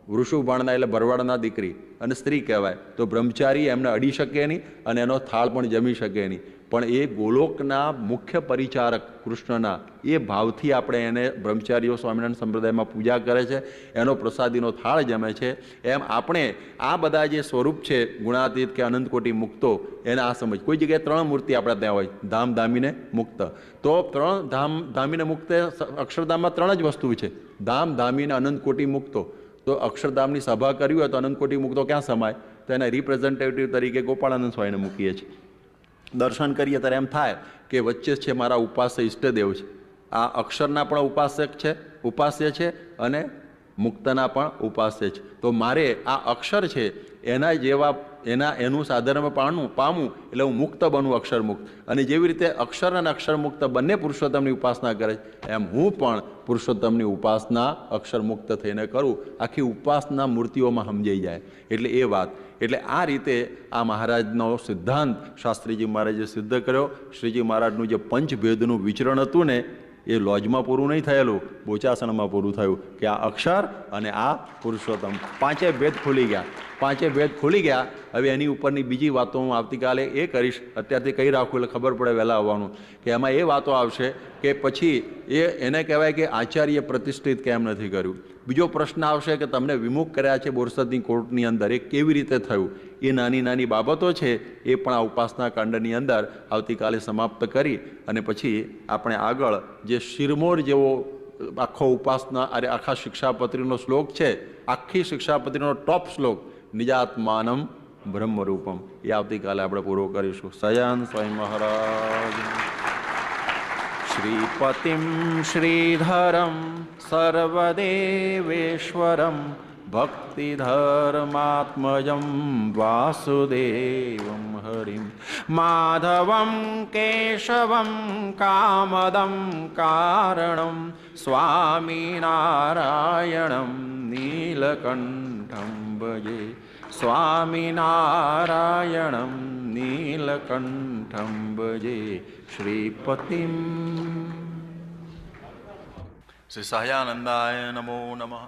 વૃષુભાણના એટલે ભરવાડના દીકરી અને સ્ત્રી કહેવાય. તો બ્રહ્મચારી એમને અડી શકે નહીં અને એનો થાળ પણ જમી શકે નહીં. પણ એ ગોલોકના મુખ્ય પરિચારક કૃષ્ણના એ ભાવથી આપણે એને બ્રહ્મચારીઓ સ્વામિનારાયણ સંપ્રદાયમાં પૂજા કરે છે, એનો પ્રસાદીનો થાળ જમે છે. એમ આપણે આ બધા જે સ્વરૂપ છે ગુણાતીત કે અનંતકોટી મુક્તો, એને આ સમજ. કોઈ જગ્યાએ 3 મૂર્તિ આપણે ત્યાં હોય, ધામ, ધામીને, મુક્ત. તો 3 ધામ, ધામીને, મુક્ત અક્ષરધામમાં 3 જ વસ્તુ છે, ધામ, ધામીને અનંતકોટી મુક્તો. તો અક્ષરધામની સભા કરવી હોય તો અનંતકોટી મુક્તો ક્યાં સમાય? તો એના રિપ્રેઝેન્ટેટિવ તરીકે ગોપાળાનંદ સ્વામીને મૂકીએ છીએ. દર્શન કરીએ ત્યારે એમ થાય કે વચ્ચે છે મારા ઉપાસ્ય ઈષ્ટદેવ છે. આ અક્ષરના પણ ઉપાસ્ય છે અને મુક્તના પણ ઉપાસ્ય છે. તો મારે આ અક્ષર છે એના જેવા એનું સાધર્મ પામું એટલે હું મુક્ત બનું, અક્ષર મુક્ત. અને જેવી રીતે અક્ષર અને અક્ષર મુક્ત બંને પુરુષોત્તમની ઉપાસના કરે છે, એમ હું પણ પુરુષોત્તમની ઉપાસના અક્ષર મુક્ત થઈને કરું. આખી ઉપાસના મૂર્તિઓમાં સમજાઈ જાય. એટલે એ વાત. એટલે આ રીતે આ મહારાજનો સિદ્ધાંત શાસ્ત્રીજી મહારાજે સિદ્ધ કર્યો. શ્રીજી મહારાજનું જે પંચભેદનું વિચરણ હતું ને, એ લોજમાં પૂરું નહીં થયેલું, બોચાસણમાં પૂરું થયું કે આ અક્ષર અને આ પુરુષોત્તમ 5 ભેદ ખુલી ગયા. 5 ભેદ ખુલી ગયા. હવે એની ઉપરની બીજી વાતો હું આવતીકાલે એ કરીશ, અત્યારથી કહી રાખું એટલે ખબર પડે વહેલા આવવાનું, કે એમાં એ વાતો આવશે કે પછી એને કહેવાય કે આચાર્ય પ્રતિષ્ઠિત કેમ નથી કર્યું. બીજો પ્રશ્ન આવશે કે તમને વિમુખ કર્યા છે બોરસદની કોર્ટની અંદર, એ કેવી રીતે થયું? એ નાની નાની બાબતો છે, એ પણ આ ઉપાસના કાંડની અંદર આવતીકાલે સમાપ્ત કરી અને પછી આપણે આગળ જે શિરમોર જેવો આખો ઉપાસના આખા શિક્ષાપત્રીનો શ્લોક છે, આખી શિક્ષાપત્રીનો ટોપ શ્લોક નિજાત્માનમ બ્રહ્મરૂપમ, એ આવતીકાલે આપણે પૂરો કરીશું. સયાન સ્વામી મહારાજ. શ્રીપતિમ શ્રીધરમ સર્વદેવેશ્વરમ ભક્તિધર્માત્મજમ વાસુદેવમ હરિમ માધવમ કેશવમ કામદમ કારણમ સ્વામિનારાયણમ નીલકંઠમ ભજે. સ્વામિનારાયણમ નીલકંઠમ ભજે. શ્રીપતિમ. શ્રી સહજાનંદાય નમો નમઃ.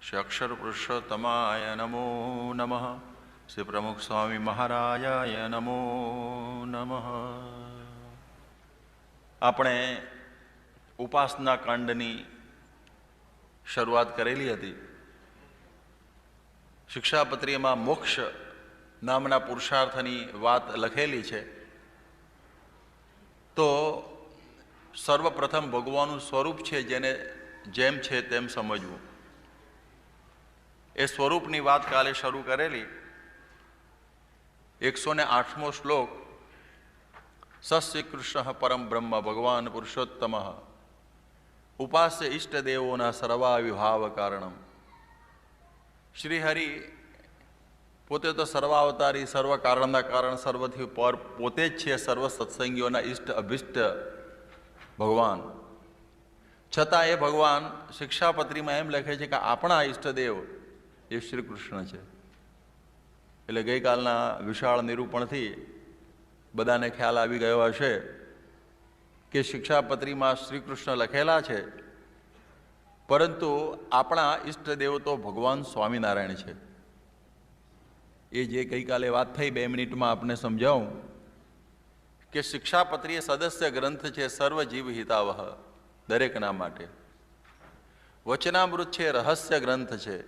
શ્રી અક્ષર પુરુષોત્તમાય નમો નમઃ. શ્રી પ્રમુખ સ્વામી મહારાજાય નમો નમઃ. આપણે ઉપાસના કાંડની શરૂઆત કરેલી હતી. શિક્ષાપત્રીમાં મોક્ષ નામના પુરુષાર્થની વાત લખેલી છે. તો સર્વપ્રથમ ભગવાનનું સ્વરૂપ છે, જેને જેમ છે તેમ સમજવું. એ સ્વરૂપની વાત કાલે શરૂ કરેલી. 108મો શ્લોક. સશ્રી કૃષ્ણ પરમ બ્રહ્મ ભગવાન પુરુષોત્તમ ઉપાસ્ય ઇષ્ટદેવોના સર્વાવિભાવ કારણમ. શ્રી હરિ પોતે તો સર્વાવતારી, સર્વ કારણના કારણ, સર્વથી પર પોતે જ છે, સર્વ સત્સંગીઓના ઇષ્ટ અભિષ્ટ ભગવાન. છતાં એ ભગવાન શિક્ષાપત્રીમાં એમ લખે છે કે આપણા ઈષ્ટદેવ એ શ્રી કૃષ્ણ છે. એટલે ગઈકાલના વિશાળ નિરૂપણથી બધાને ખ્યાલ આવી ગયો હશે કે શિક્ષાપત્રીમાં શ્રી કૃષ્ણ લખેલા છે, પરંતુ આપણા ઈષ્ટદેવ તો ભગવાન સ્વામિનારાયણ છે. એ જે ગઈકાલે વાત થઈ 2 મિનિટમાં આપને સમજાવું કે શિક્ષાપત્રી એ સદસ્ય ગ્રંથ છે, સર્વ જીવ હિતાવહ, દરેકના માટે. વચનામૃત છે, રહસ્ય ગ્રંથ છે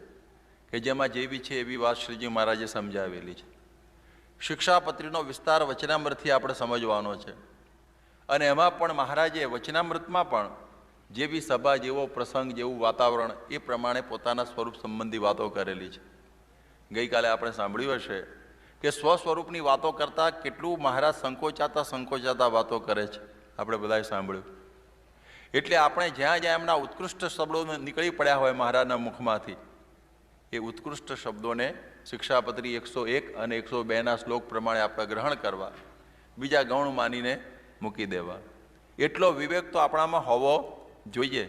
કે જેમાં જેવી છે એવી વાત શ્રીજી મહારાજે સમજાવેલી છે. શિક્ષાપત્રીનો વિસ્તાર વચનામૃતથી આપણે સમજવાનો છે. અને એમાં પણ મહારાજે વચનામૃતમાં પણ જેવી સભા, જેવો પ્રસંગ, જેવું વાતાવરણ એ પ્રમાણે પોતાના સ્વરૂપ સંબંધી વાતો કરેલી છે. ગઈકાલે આપણે સાંભળ્યું હશે કે સ્વસ્વરૂપની વાતો કરતાં કેટલું મહારાજ સંકોચાતા વાતો કરે છે, આપણે બધાએ સાંભળ્યું. એટલે આપણે જ્યાં જ્યાં એમના ઉત્કૃષ્ટ શબ્દો નીકળી પડ્યા હોય મહારાજના મુખમાંથી, એ ઉત્કૃષ્ટ શબ્દોને શિક્ષાપત્રી 101 અને 102ના શ્લોક પ્રમાણે આપણે ગ્રહણ કરવા, બીજા ગૌણ માનીને મૂકી દેવા. એટલો વિવેક તો આપણામાં હોવો જોઈએ.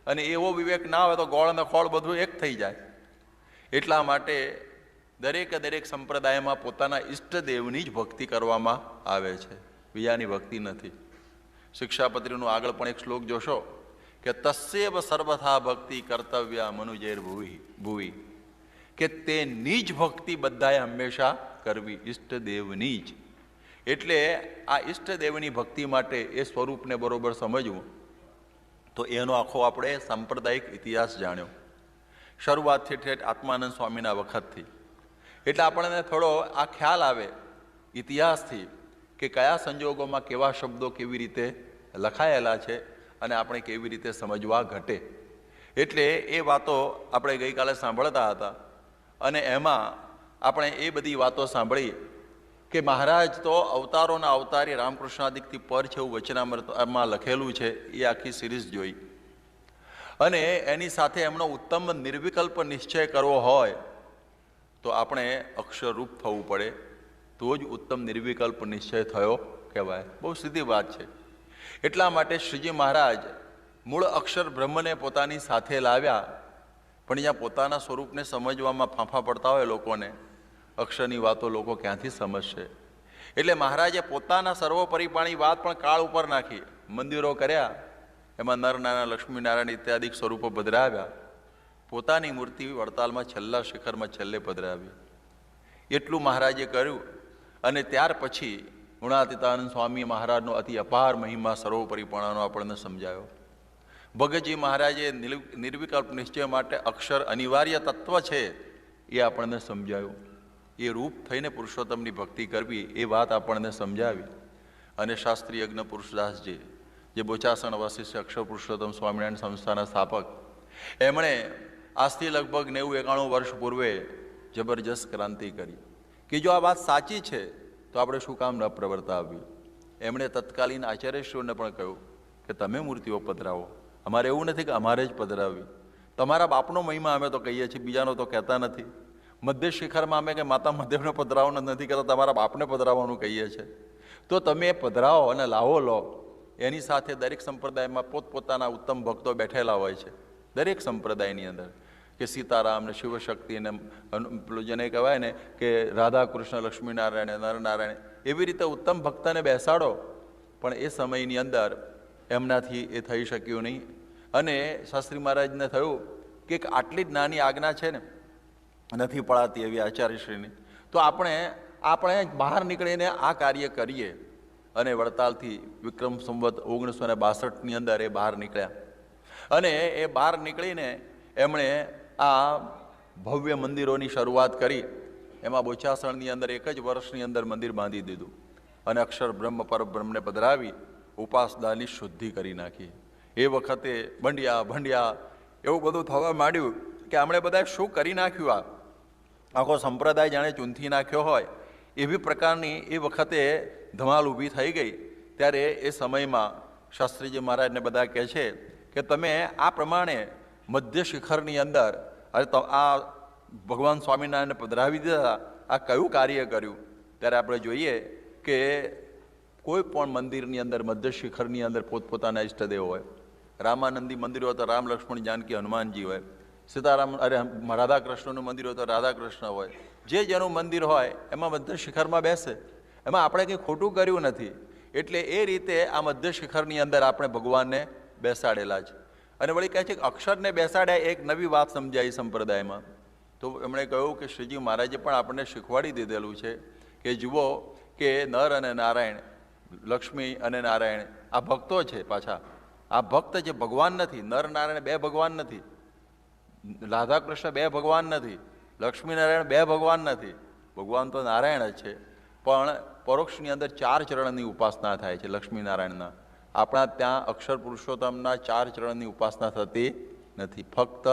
અને એવો વિવેક ના હોય તો ગોળ અને ખોળ બધું એક થઈ જાય. એટલા માટે દરેક સંપ્રદાયમાં પોતાના ઈષ્ટદેવની જ ભક્તિ કરવામાં આવે છે, બીજાની ભક્તિ નથી. શિક્ષાપત્રીનું આગળ પણ એક શ્લોક જોશો કે તસ્યેવ સર્વથા ભક્તિ કર્તવ્યા મનુજૈર ભુવિ, કે તેની જ ભક્તિ બધાએ હંમેશા કરવી, ઈષ્ટદેવની જ. એટલે આ ઈષ્ટદેવની ભક્તિ માટે એ સ્વરૂપને બરોબર સમજવું, તો એનો આખો આપણે સાંપ્રદાયિક ઇતિહાસ જાણ્યો, શરૂઆતથી ઠેઠ આત્માનંદ સ્વામીના વખતથી. એટલે આપણને થોડો આ ખ્યાલ આવે ઇતિહાસથી કે કયા સંજોગોમાં કેવા શબ્દો કેવી રીતે લખાયેલા છે અને આપણે કેવી રીતે સમજવા ઘટે. એટલે એ વાતો આપણે ગઈકાલે સાંભળતા હતા. અને એમાં આપણે એ બધી વાતો સાંભળી કે મહારાજ તો અવતારોના અવતારી રામકૃષ્ણાદિકથી પર છે એવું વચનામૃતમાં લખેલું છે, એ આખી સિરીઝ જોઈ. અને એની સાથે એમનો ઉત્તમ નિર્વિકલ્પ નિશ્ચય કરવો હોય તો આપણે અક્ષરરૂપ થવું પડે, તો જ ઉત્તમ નિર્વિકલ્પ નિશ્ચય થયો કહેવાય. બહુ સીધી વાત છે. એટલા માટે શ્રીજી મહારાજ મૂળ અક્ષર બ્રહ્મને પોતાની સાથે લાવ્યા, પણ અહીંયા પોતાના સ્વરૂપને સમજવામાં ફાંફા પડતા હોય લોકોને, અક્ષરની વાતો લોકો ક્યાંથી સમજશે. એટલે મહારાજે પોતાના સર્વોપરિપાણી વાત પણ કાળ ઉપર નાખી. મંદિરો કર્યા, એમાં નરનારાયણ, લક્ષ્મીનારાયણ ઇત્યાદિ સ્વરૂપો પધરાવ્યા, પોતાની મૂર્તિ વડતાલમાં છેલ્લા શિખરમાં છેલ્લે પધરાવી. એટલું મહારાજે કર્યું. અને ત્યાર પછી ગુણાતીતાનંદ સ્વામી મહારાજનો અતિ અપાર મહિમા સર્વોપરિપણાનો આપણને સમજાયો. ભગતજી મહારાજે નિર્વિકલ્પ નિશ્ચય માટે અક્ષર અનિવાર્ય તત્વ છે એ આપણને સમજાયું. એ રૂપ થઈને પુરુષોત્તમની ભક્તિ કરવી એ વાત આપણને સમજાવી. અને શાસ્ત્રી યજ્ઞ પુરુષદાસજી, જે બોચાસણ વશિષ્ઠ અક્ષર પુરુષોત્તમ સ્વામિનારાયણ સંસ્થાના સ્થાપક, એમણે આજથી લગભગ 90-91 વર્ષ પૂર્વે જબરજસ્ત ક્રાંતિ કરી કે જો આ વાત સાચી છે તો આપણે શું કામ ન પ્રવર્તાવવી. એમણે તત્કાલીન આચાર્યશ્રીઓને પણ કહ્યું કે તમે મૂર્તિઓ પધરાવો, અમારે એવું નથી કે અમારે જ પધરાવવી. તમારા બાપનો મહિમા અમે તો કહીએ છીએ, બીજાનો તો કહેતા નથી. મધ્ય શિખરમાં અમે કે માતા મધ્યને પધરાવવાનું નથી કહેતા, તમારા બાપને પધરાવવાનું કહીએ છીએ. તો તમે પધરાવો અને લાવો લો. એની સાથે દરેક સંપ્રદાયમાં પોતપોતાના ઉત્તમ ભક્તો બેઠેલા હોય છે, દરેક સંપ્રદાયની અંદર, કે સીતારામ ને શિવશક્તિ ને પેલું જેને કહેવાય ને કે રાધા કૃષ્ણ, લક્ષ્મીનારાયણ, નરનારાયણ, એવી રીતે ઉત્તમ ભક્તને બેસાડો. પણ એ સમયની અંદર એમનાથી એ થઈ શક્યું નહીં. અને શાસ્ત્રી મહારાજને થયું કે આટલી જ નાની આજ્ઞા છે ને, નથી પડાતી એવી આચાર્યશ્રીની, તો આપણે બહાર નીકળીને આ કાર્ય કરીએ. અને વડતાલથી વિક્રમ સંવત 1962ની અંદર એ બહાર નીકળ્યા. અને એ બહાર નીકળીને એમણે આ ભવ્ય મંદિરોની શરૂઆત કરી. એમાં બોચાસણની અંદર એક જ વર્ષની અંદર મંદિર બાંધી દીધું અને અક્ષર બ્રહ્મ પરબ્રહ્મને પધરાવી ઉપાસનાની શુદ્ધિ કરી નાખી. એ વખતે ભંડિયા એવું બધું થવા માંડ્યું કે આપણે બધાએ શું કરી નાખ્યું, આખો સંપ્રદાય જાણે ચૂંથી નાખ્યો હોય એવી પ્રકારની એ વખતે ધમાલ ઊભી થઈ ગઈ. ત્યારે એ સમયમાં શાસ્ત્રીજી મહારાજને બધા કહે છે કે તમે આ પ્રમાણે મધ્ય શિખરની અંદર આ ભગવાન સ્વામિનારાયણને પધરાવી દીધા, આ કયું કાર્ય કર્યું? ત્યારે આપણે જોઈએ કે કોઈ પણ મંદિરની અંદર મધ્ય શિખરની અંદર પોતપોતાના ઈષ્ટદેવ હોય. રામાનંદી મંદિર હોય તો રામ, લક્ષ્મણ, જાનકી, હનુમાનજી હોય. સીતારામ રાધા કૃષ્ણનું મંદિર હોય તો રાધા કૃષ્ણ હોય. જે જેનું મંદિર હોય એમાં મધ્ય શિખરમાં બેસે, એમાં આપણે કંઈ ખોટું કર્યું નથી. એટલે એ રીતે આ મધ્ય શિખરની અંદર આપણે ભગવાનને બેસાડેલા છે. અને વળી કહે છે કે અક્ષરને બેસાડ્યા, એક નવી વાત સમજાઈ સંપ્રદાયમાં. તો એમણે કહ્યું કે શ્રીજી મહારાજે પણ આપણને શીખવાડી દીધેલું છે કે જુઓ કે નર અને નારાયણ, લક્ષ્મી અને નારાયણ આ ભક્તો છે. પાછા આ ભક્ત જે ભગવાન નથી. નર નારાયણ બે ભગવાન નથી, રાધા કૃષ્ણ બે ભગવાન નથી, લક્ષ્મીનારાયણ બે ભગવાન નથી. ભગવાન તો નારાયણ જ છે, પણ પરોક્ષની અંદર 4 ચરણની ઉપાસના થાય છે લક્ષ્મીનારાયણના. આપણા ત્યાં અક્ષર પુરુષોત્તમના 4 ચરણની ઉપાસના થતી નથી, ફક્ત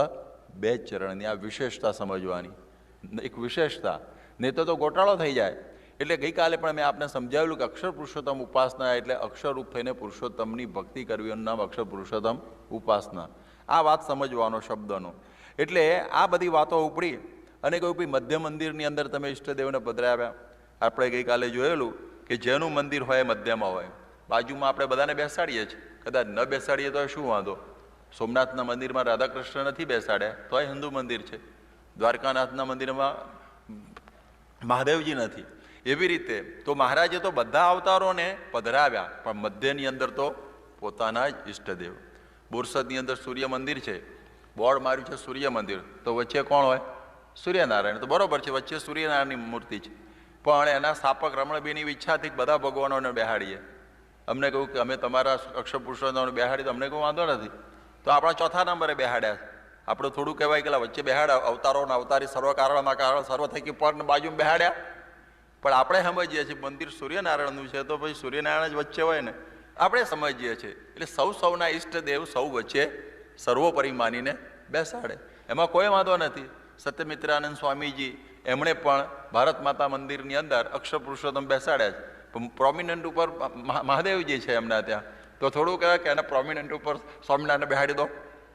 2 ચરણની. આ વિશેષતા સમજવાની, એક વિશેષતા, નહીં તો ગોટાળો થઈ જાય. એટલે ગઈકાલે પણ મેં આપને સમજાવેલું કે અક્ષર પુરુષોત્તમ ઉપાસના એટલે અક્ષરરૂપ થઈને પુરુષોત્તમની ભક્તિ કરવી, એનું નામ અક્ષર પુરુષોત્તમ ઉપાસના. આ વાત સમજવાનો શબ્દનો. એટલે આ બધી વાતો ઉપડી અને કહ્યું ભાઈ મધ્ય મંદિરની અંદર તમે ઈષ્ટદેવને પધરાવ્યા. આપણે ગઈકાલે જોયેલું કે જેનું મંદિર હોય મધ્યમાં હોય, બાજુમાં આપણે બધાને બેસાડીએ છીએ. કદાચ ન બેસાડીએ તો શું વાંધો? સોમનાથના મંદિરમાં રાધાકૃષ્ણ નથી બેસાડ્યા તો એ હિન્દુ મંદિર છે. દ્વારકાનાથના મંદિરમાં મહાદેવજી નથી. એવી રીતે તો મહારાજે તો બધા અવતારોને પધરાવ્યા, પણ મધ્યની અંદર તો પોતાના જ ઈષ્ટદેવ. બોરસદની અંદર સૂર્ય મંદિર છે, બોર્ડ માર્યું છે સૂર્ય મંદિર, તો વચ્ચે કોણ હોય? સૂર્યનારાયણ. તો બરોબર છે, વચ્ચે સૂર્યનારાયણની મૂર્તિ છે, પણ એના સ્થાપક રમણબેનની ઈચ્છાથી બધા ભગવાનોને બેહાડીએ. અમને કહ્યું કે અમે તમારા અક્ષર પુરુષોત્તમને બેહાડી, તો અમને કોઈ વાંધો નથી, તો આપણા 4થા નંબરે બેહાડ્યા. આપણે થોડું કહેવાય કે વચ્ચે બેહાડ્યા, અવતારોના અવતારી સર્વ કારણના કારણ સર્વ થકી પર બાજુમાં બેહાડ્યા. પણ આપણે સમજીએ છીએ મંદિર સૂર્યનારાયણનું છે, તો પછી સૂર્યનારાયણ જ વચ્ચે હોય ને, આપણે સમજીએ છીએ. એટલે સૌના ઈષ્ટદેવ સૌ વચ્ચે સર્વોપરી માનીને બેસાડે, એમાં કોઈ વાંધો નથી. સત્યમિત્રાનંદ સ્વામીજી એમણે પણ ભારત માતા મંદિરની અંદર અક્ષર પુરુષોત્તમ બેસાડ્યા છે, પણ પ્રોમિનન્ટ ઉપર મહાદેવજી છે એમના ત્યાં, તો થોડું કહેવાય કે એના પ્રોમિનન્ટ ઉપર સ્વામિનારાયણ બેહાડી દો,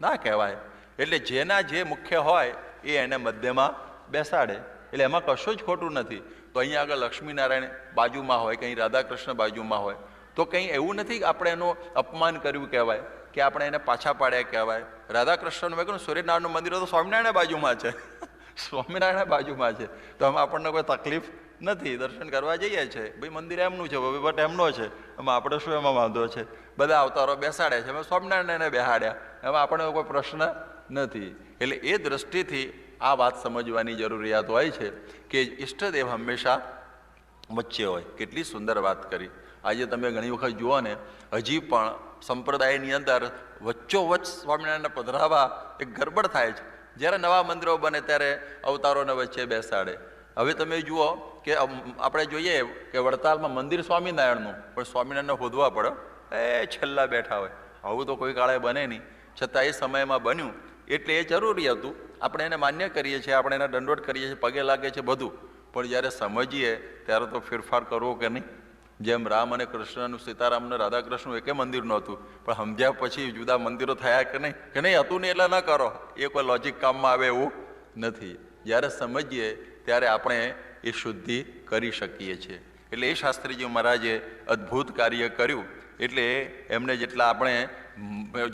ના કહેવાય. એટલે જેના જે મુખ્ય હોય એ એને મધ્યમાં બેસાડે, એટલે એમાં કશું જ ખોટું નથી. તો અહીંયા આગળ લક્ષ્મીનારાયણ બાજુમાં હોય, કંઈ રાધાકૃષ્ણ બાજુમાં હોય, તો કંઈ એવું નથી કે આપણે એનું અપમાન કર્યું કહેવાય, કે આપણે એને પાછા પાડ્યા કહેવાય. રાધાકૃષ્ણનું મેં કહ્યું સૂર્યનારાયણનું મંદિર તો સ્વામિનારાયણ બાજુમાં છે, સ્વામિનારાયણ બાજુમાં છે, તો આમાં આપણને કોઈ તકલીફ નથી. દર્શન કરવા જઈએ છીએ, ભાઈ મંદિર એમનું છે, વહીવટ એમનો છે, એમાં આપણે શું એમાં વાંધો છે? બધા અવતારો બેસાડ્યા છે, એમાં સ્વામિનારાયણને બેહાડ્યા, એમાં આપણને કોઈ પ્રશ્ન નથી. એટલે એ દ્રષ્ટિથી આ વાત સમજવાની જરૂરિયાત હોય છે કે ઈષ્ટદેવ હંમેશા વચ્ચે હોય. કેટલી સુંદર વાત કરી. આજે તમે ઘણી વખત જુઓ ને, હજી પણ સંપ્રદાયની અંદર વચ્ચોવચ્ચ સ્વામિનારાયણને પધરાવા એક ગરબડ થાય છે. જ્યારે નવા મંદિરો બને ત્યારે અવતારોને વચ્ચે બેસાડે. હવે તમે જુઓ કે આપણે જોઈએ કે વડતાલમાં મંદિર સ્વામિનારાયણનું, પણ સ્વામિનારાયણને શોધવા પડે, એ છેલ્લા બેઠા હોય. આવું તો કોઈ કાળે બને નહીં, છતાં એ સમયમાં બન્યું એટલે એ જરૂરી હતું. આપણે એને માન્ય કરીએ છીએ, આપણે એને દંડોત કરીએ છીએ, પગે લાગે છે બધું, પણ જ્યારે સમજીએ ત્યારે તો ફેરફાર કરવો કે નહીં. જેમ રામ અને કૃષ્ણનું, સીતારામનું, રાધાકૃષ્ણનું એકે મંદિર નહોતું, પણ સમજ્યા પછી જુદા મંદિરો થયા કે નહીં હતું નહીં એટલે ન કરો, એ કોઈ લોજિક કામમાં આવે એવું નથી. જ્યારે સમજીએ ત્યારે આપણે એ શુદ્ધિ કરી શકીએ છીએ. એટલે એ શાસ્ત્રીજી મહારાજે અદ્ભુત કાર્ય કર્યું. એટલે એમને જેટલા આપણે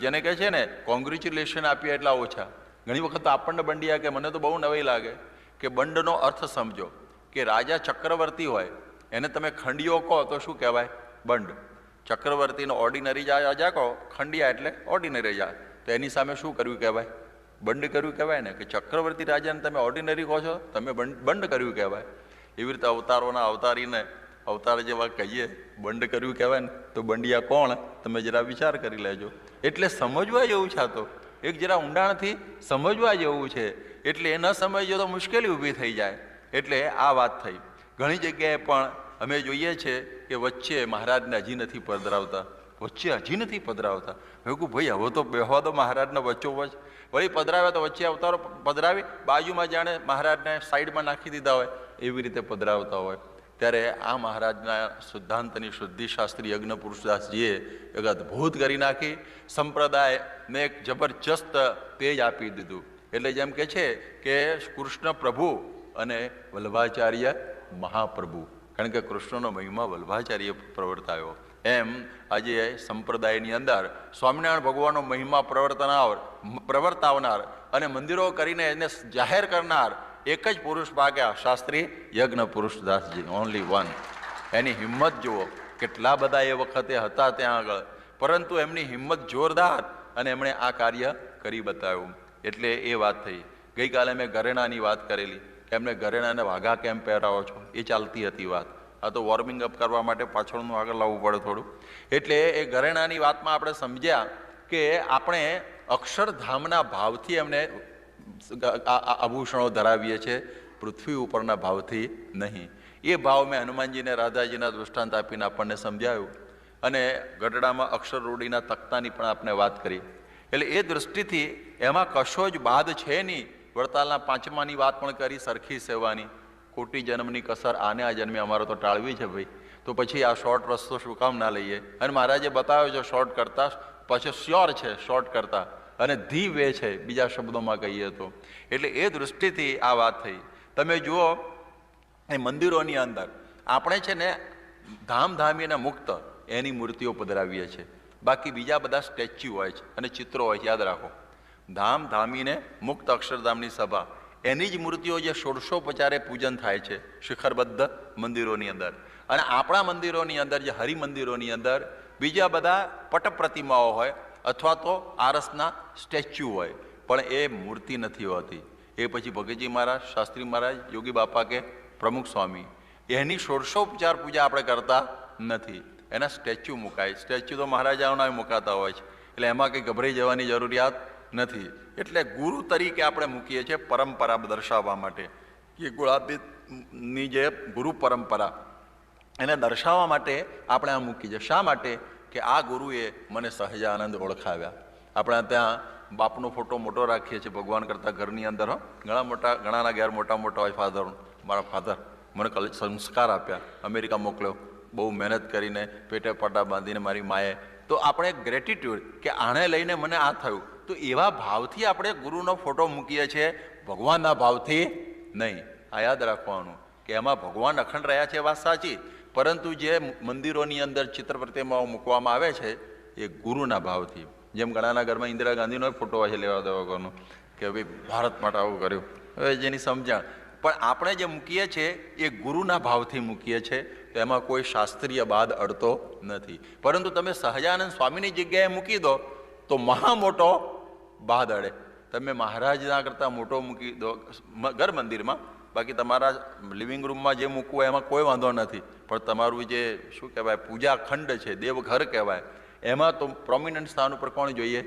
જેને કહે છે ને કોંગ્રેચ્યુલેશન આપીએ એટલા ઓછા. ઘણી વખત આપણને બંડિયા કે મને તો બહુ નવાઈ લાગે કે બંડનો અર્થ સમજો, કે રાજા ચક્રવર્તી હોય એને તમે ખંડિયો કહો તો શું કહેવાય? બંડ. ચક્રવર્તીનો ઓર્ડિનરી રાજા કહો, ખંડિયા એટલે ઓર્ડિનરી રાજા, તો એની સામે શું કર્યું કહેવાય? બંડ કર્યું કહેવાય ને. કે ચક્રવર્તી રાજાને તમે ઓર્ડિનરી કહો છો, તમે બંડ કર્યું કહેવાય. એવી રીતે અવતારોના અવતારીને અવતાર જેવા કહીએ બંડ કર્યું કહેવાય ને, તો બંડિયા કોણ? તમે જરા વિચાર કરી લેજો. એટલે સમજવા જેવું છે, તો એક જરા ઊંડાણથી સમજવા જેવું છે. એટલે એ ન સમજો તો મુશ્કેલી ઊભી થઈ જાય. એટલે આ વાત થઈ. ઘણી જગ્યાએ પણ અમે જોઈએ છીએ કે વચ્ચે મહારાજને હજી નથી પધરાવતા, વચ્ચે હજી નથી પધરાવતા. મેં કહું ભાઈ હવે તો બેહવા દો મહારાજને વચ્ચોવચ્ચ. વળી પધરાવ્યા તો વચ્ચે અવતારો પધરાવી બાજુમાં જાણે મહારાજને સાઈડમાં નાખી દીધા હોય એવી રીતે પધરાવતા હોય. ત્યારે આ મહારાજના સિદ્ધાંતની શુદ્ધિ શાસ્ત્રી યજ્ઞ પુરુષદાસજીએ એક અદ્ભુત કરી નાખી. સંપ્રદાયને એક જબરજસ્ત તેજ આપી દીધું. એટલે જેમ કે છે કે કૃષ્ણ પ્રભુ અને વલ્લભાચાર્ય મહાપ્રભુ, કારણ કે કૃષ્ણનો મહિમા વલ્લભાચાર્ય પ્રવર્તાયો. એમ આજે સંપ્રદાયની અંદર સ્વામિનારાયણ ભગવાનનો મહિમા પ્રવર્તાવનાર અને મંદિરો કરીને એને જાહેર કરનાર એક જ પુરુષ ભાગ્યા, શાસ્ત્રી યજ્ઞ પુરુષદાસજી, ઓનલી વન. એની હિંમત જુઓ, કેટલા બધા એ વખતે હતા ત્યાં આગળ, પરંતુ એમની હિંમત જોરદાર, અને એમણે આ કાર્ય કરી બતાવ્યું. એટલે એ વાત થઈ. ગઈકાલે મેં ઘરેણાની વાત કરેલી, એમને ઘરેણાને વાઘા કેમ પહેરાવો છો, એ ચાલતી હતી વાત. આ તો વોર્મિંગ અપ કરવા માટે પાછળનું આગળ લાવવું પડે થોડું. એટલે એ ઘરેણાની વાતમાં આપણે સમજ્યા કે આપણે અક્ષરધામના ભાવથી એમને આભૂષણો ધરાવીએ છીએ, પૃથ્વી ઉપરના ભાવથી નહીં. એ ભાવ મેં હનુમાનજીને રાધાજીના દૃષ્ટાંત આપીને આપણને સમજાવ્યું અને ગઢડામાં અક્ષરરૂઢીના તખ્તાની પણ આપણે વાત કરી. એટલે એ દૃષ્ટિથી એમાં કશો જ બાદ છે નહીં. વડતાલના પાંચમાની વાત પણ કરી, સરખી સેવાની, કોટી જન્મની કસર આને આ જન્મે અમારો તો ટાળવી છે ભાઈ, તો પછી આ શોર્ટ રસ્તો શું કામ ના લઈએ? અને મહારાજે બતાવ્યો છે શોર્ટ કરતા પછી શ્યોર છે શોર્ટ કરતા, અને ધી વે છે બીજા શબ્દોમાં કહીએ તો. એટલે એ દૃષ્ટિથી આ વાત થઈ. તમે જુઓ એ મંદિરોની અંદર આપણે છે ને ધામધામી અને મુક્ત એની મૂર્તિઓ પધરાવીએ છીએ, બાકી બીજા બધા સ્ટેચ્યુ હોય છે અને ચિત્રો હોય છે. યાદ રાખો, ધામધામીને મુક્ત અક્ષરધામની સભા એની જ મૂર્તિઓ જે ષોડશોપચારે પૂજન થાય છે શિખરબદ્ધ મંદિરોની અંદર. અને આપણા મંદિરોની અંદર જે હરિમંદિરોની અંદર બીજા બધા પટ પ્રતિમાઓ હોય અથવા તો આરસના સ્ટેચ્યુ હોય, પણ એ મૂર્તિ નથી હોતી. એ પછી ભગતજી મહારાજ, શાસ્ત્રી મહારાજ, યોગી બાપા કે પ્રમુખ સ્વામી એની ષોડશોપચાર પૂજા આપણે કરતા નથી, એના સ્ટેચ્યુ મુકાય. સ્ટેચ્યુ તો મહારાજાઓના મુકાતા હોય છે, એટલે એમાં કંઈ ગભરાઈ જવાની જરૂરિયાત નથી. એટલે ગુરુ તરીકે આપણે મૂકીએ છીએ પરંપરા દર્શાવવા માટે. એ ગુણાતીતની જે ગુરુ પરંપરા એને દર્શાવવા માટે આપણે આ મૂકી છે. શા માટે? કે આ ગુરુએ મને સહજાનંદ ઓળખાવ્યા. આપણે ત્યાં બાપનો ફોટો મોટો રાખીએ છીએ ભગવાન કરતાં ઘરની અંદર. ઘણાના ઘેર મોટા મોટા હોય. મારા ફાધર મને સંસ્કાર આપ્યા, અમેરિકા મોકલ્યો, બહુ મહેનત કરીને પેટે પાટા બાંધીને મારી માએ. તો આપણે ગ્રેટિટ્યૂડ કે આને લઈને મને આ થયું, તો એવા ભાવથી આપણે ગુરુનો ફોટો મૂકીએ છીએ, ભગવાનના ભાવથી નહીં. આ યાદ રાખવાનું કે એમાં ભગવાન અખંડ રહ્યા છે વાત સાચી, પરંતુ જે મંદિરોની અંદર ચિત્ર પ્રતિમાઓ મૂકવામાં આવે છે એ ગુરુના ભાવથી. જેમ ઘણાના ઘરમાં ઇન્દિરા ગાંધીનો ફોટો હોય છે લેવા દેવા વગરનો કે ભાઈ ભારત માટે આવું કર્યું, હવે જેની સમજણ. પણ આપણે જે મૂકીએ છીએ એ ગુરુના ભાવથી મૂકીએ છીએ, તો એમાં કોઈ શાસ્ત્રીય બાદ અડતો નથી. પરંતુ તમે સહજાનંદ સ્વામીની જગ્યાએ મૂકી દો તો મહા મોટો બાદ અડે. તમે મહારાજના કરતાં મોટો મૂકી દો ઘર મંદિરમાં, બાકી તમારા લિવિંગ રૂમમાં જે મૂકવું એમાં કોઈ વાંધો નથી. પણ તમારું જે શું કહેવાય પૂજા ખંડ છે, દેવઘર કહેવાય, એમાં તો પ્રોમિનન્ટ સ્થાન ઉપર કોણ જોઈએ?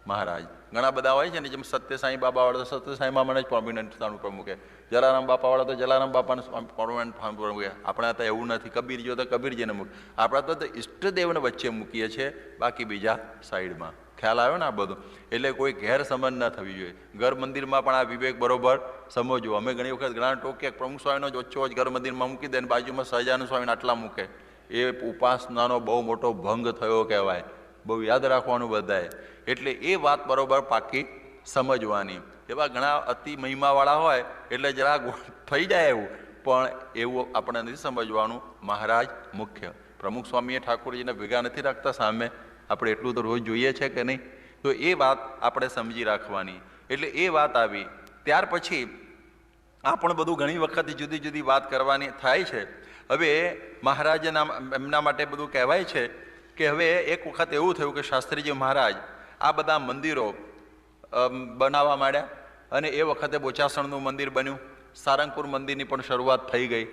મહારાજ. ઘણા બધા હોય છે ને, જેમ સત્ય સાંઈ બાબાવાળા તો સત્ય સાંઈ બાબાને જ પ્રોમિનન્ટ સ્થાન ઉપર મૂકે, જલારામ બાપાવાળા તો જલારામ બાપાને પ્રોમિનન્ટ સ્થાન ઉપર મૂકે. આપણા તો એવું નથી. કબીરજીઓ તો કબીરજીને મૂકે. આપણા તો ઈષ્ટદેવને વચ્ચે મૂકીએ છીએ, બાકી બીજા સાઈડમાં. ખ્યાલ આવ્યો ને આ બધું? એટલે કોઈ ગેરસમજ ન થવી જોઈએ. ઘર મંદિરમાં પણ આ વિવેક બરોબર સમજવો. અમે ઘણી વખત ઘણા ટોકે પ્રમુખ સ્વામીનો જ ઓછો જ ઘર મંદિરમાં મૂકી દે ને બાજુમાં સહજાનંદ સ્વામીને આટલા મૂકે. એ ઉપાસનાનો બહુ મોટો ભંગ થયો કહેવાય. બહુ યાદ રાખવાનું બધાએ. એટલે એ વાત બરોબર પાકી સમજવાની. એવા ઘણા અતિ મહિમાવાળા હોય એટલે જરા થઈ જાય એવું, પણ એવું આપણે નથી સમજવાનું. મહારાજ મુખ્ય. પ્રમુખ સ્વામીએ ઠાકોરજીને ભેગા નથી રાખતા સામે, આપણે એટલું તો રોજ જોઈએ છે કે નહીં? તો એ વાત આપણે સમજી રાખવાની. એટલે એ વાત આવી. ત્યાર પછી આ પણ બધું ઘણી વખત જુદી જુદી વાત કરવાની થાય છે. હવે મહારાજના એમના માટે બધું કહેવાય છે કે હવે એક વખત એવું થયું કે શાસ્ત્રીજી મહારાજ આ બધા મંદિરો બનાવવા માંડ્યા, અને એ વખતે બોચાસણનું મંદિર બન્યું, સારંગપુર મંદિરની પણ શરૂઆત થઈ ગઈ.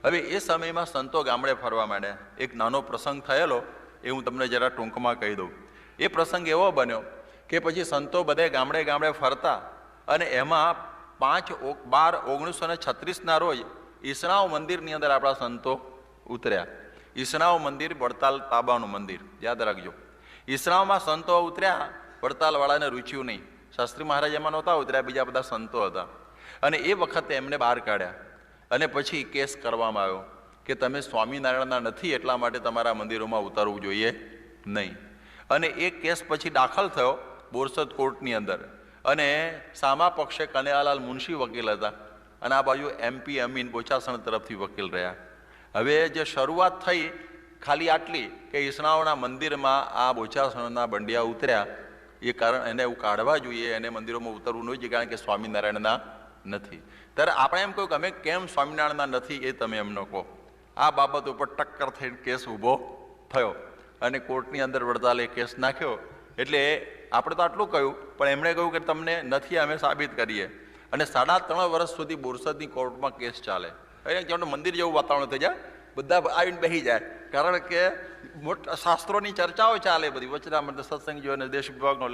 હવે એ સમયમાં સંતો ગામડે ફરવા માંડ્યા. એક નાનો પ્રસંગ થયેલો, એ હું તમને જરા ટૂંકમાં કહી દઉં. એ પ્રસંગ એવો બન્યો કે પછી સંતો બધે ગામડે ગામડે ફરતા, અને એમાં 5/12/1936 રોજ ઈસણાવ મંદિરની અંદર આપણા સંતો ઉતર્યા. ઈસણાવ મંદિર વડતાલ તાબાનું મંદિર, યાદ રાખજો. ઈસણાવમાં સંતો ઉતર્યા, વડતાલવાળાને રૂચ્યું નહીં. શાસ્ત્રી મહારાજ એમાં નહોતા ઉતર્યા, બીજા બધા સંતો હતા. અને એ વખતે એમને બહાર કાઢ્યા, અને પછી કેસ કરવામાં આવ્યો કે તમે સ્વામિનારાયણના નથી એટલા માટે તમારા મંદિરોમાં ઉતારવું જોઈએ નહીં. અને એ કેસ પછી દાખલ થયો બોરસદ કોર્ટની અંદર, અને સામા પક્ષે કનૈયાલાલ મુનશી વકીલ હતા, અને આ બાજુ MP અમીન બોચાસણ તરફથી વકીલ રહ્યા. હવે જે શરૂઆત થઈ ખાલી આટલી કે ઈસણાઓના મંદિરમાં આ બોચાસણના બંડિયા ઉતર્યા, એ કારણ એને એવું કાઢવા જોઈએ, એને મંદિરોમાં ઉતરવું ન જોઈએ કારણ કે સ્વામિનારાયણના નથી. ત્યારે આપણે એમ કહ્યું કે અમે કેમ સ્વામિનારાયણના નથી એ તમે એમનો કહો. આ બાબત ઉપર ટક્કર થઈને કેસ ઊભો થયો, અને કોર્ટની અંદર વડતાલે કેસ નાખ્યો. એટલે આપણે તો આટલું કહ્યું, પણ એમણે કહ્યું કે તમને નથી અમે સાબિત કરીએ. અને 3.5 વર્ષ સુધી બોરસદની કોર્ટમાં કેસ ચાલે. એટલે મંદિર જેવું વાતાવરણ થઈ જાય, બધા આવીને બેસી જાય, કારણ કે મોટા શાસ્ત્રોની ચર્ચાઓ ચાલે બધી. વચનામૃત સત્સંગ જોઈને દેશ વિભાગનો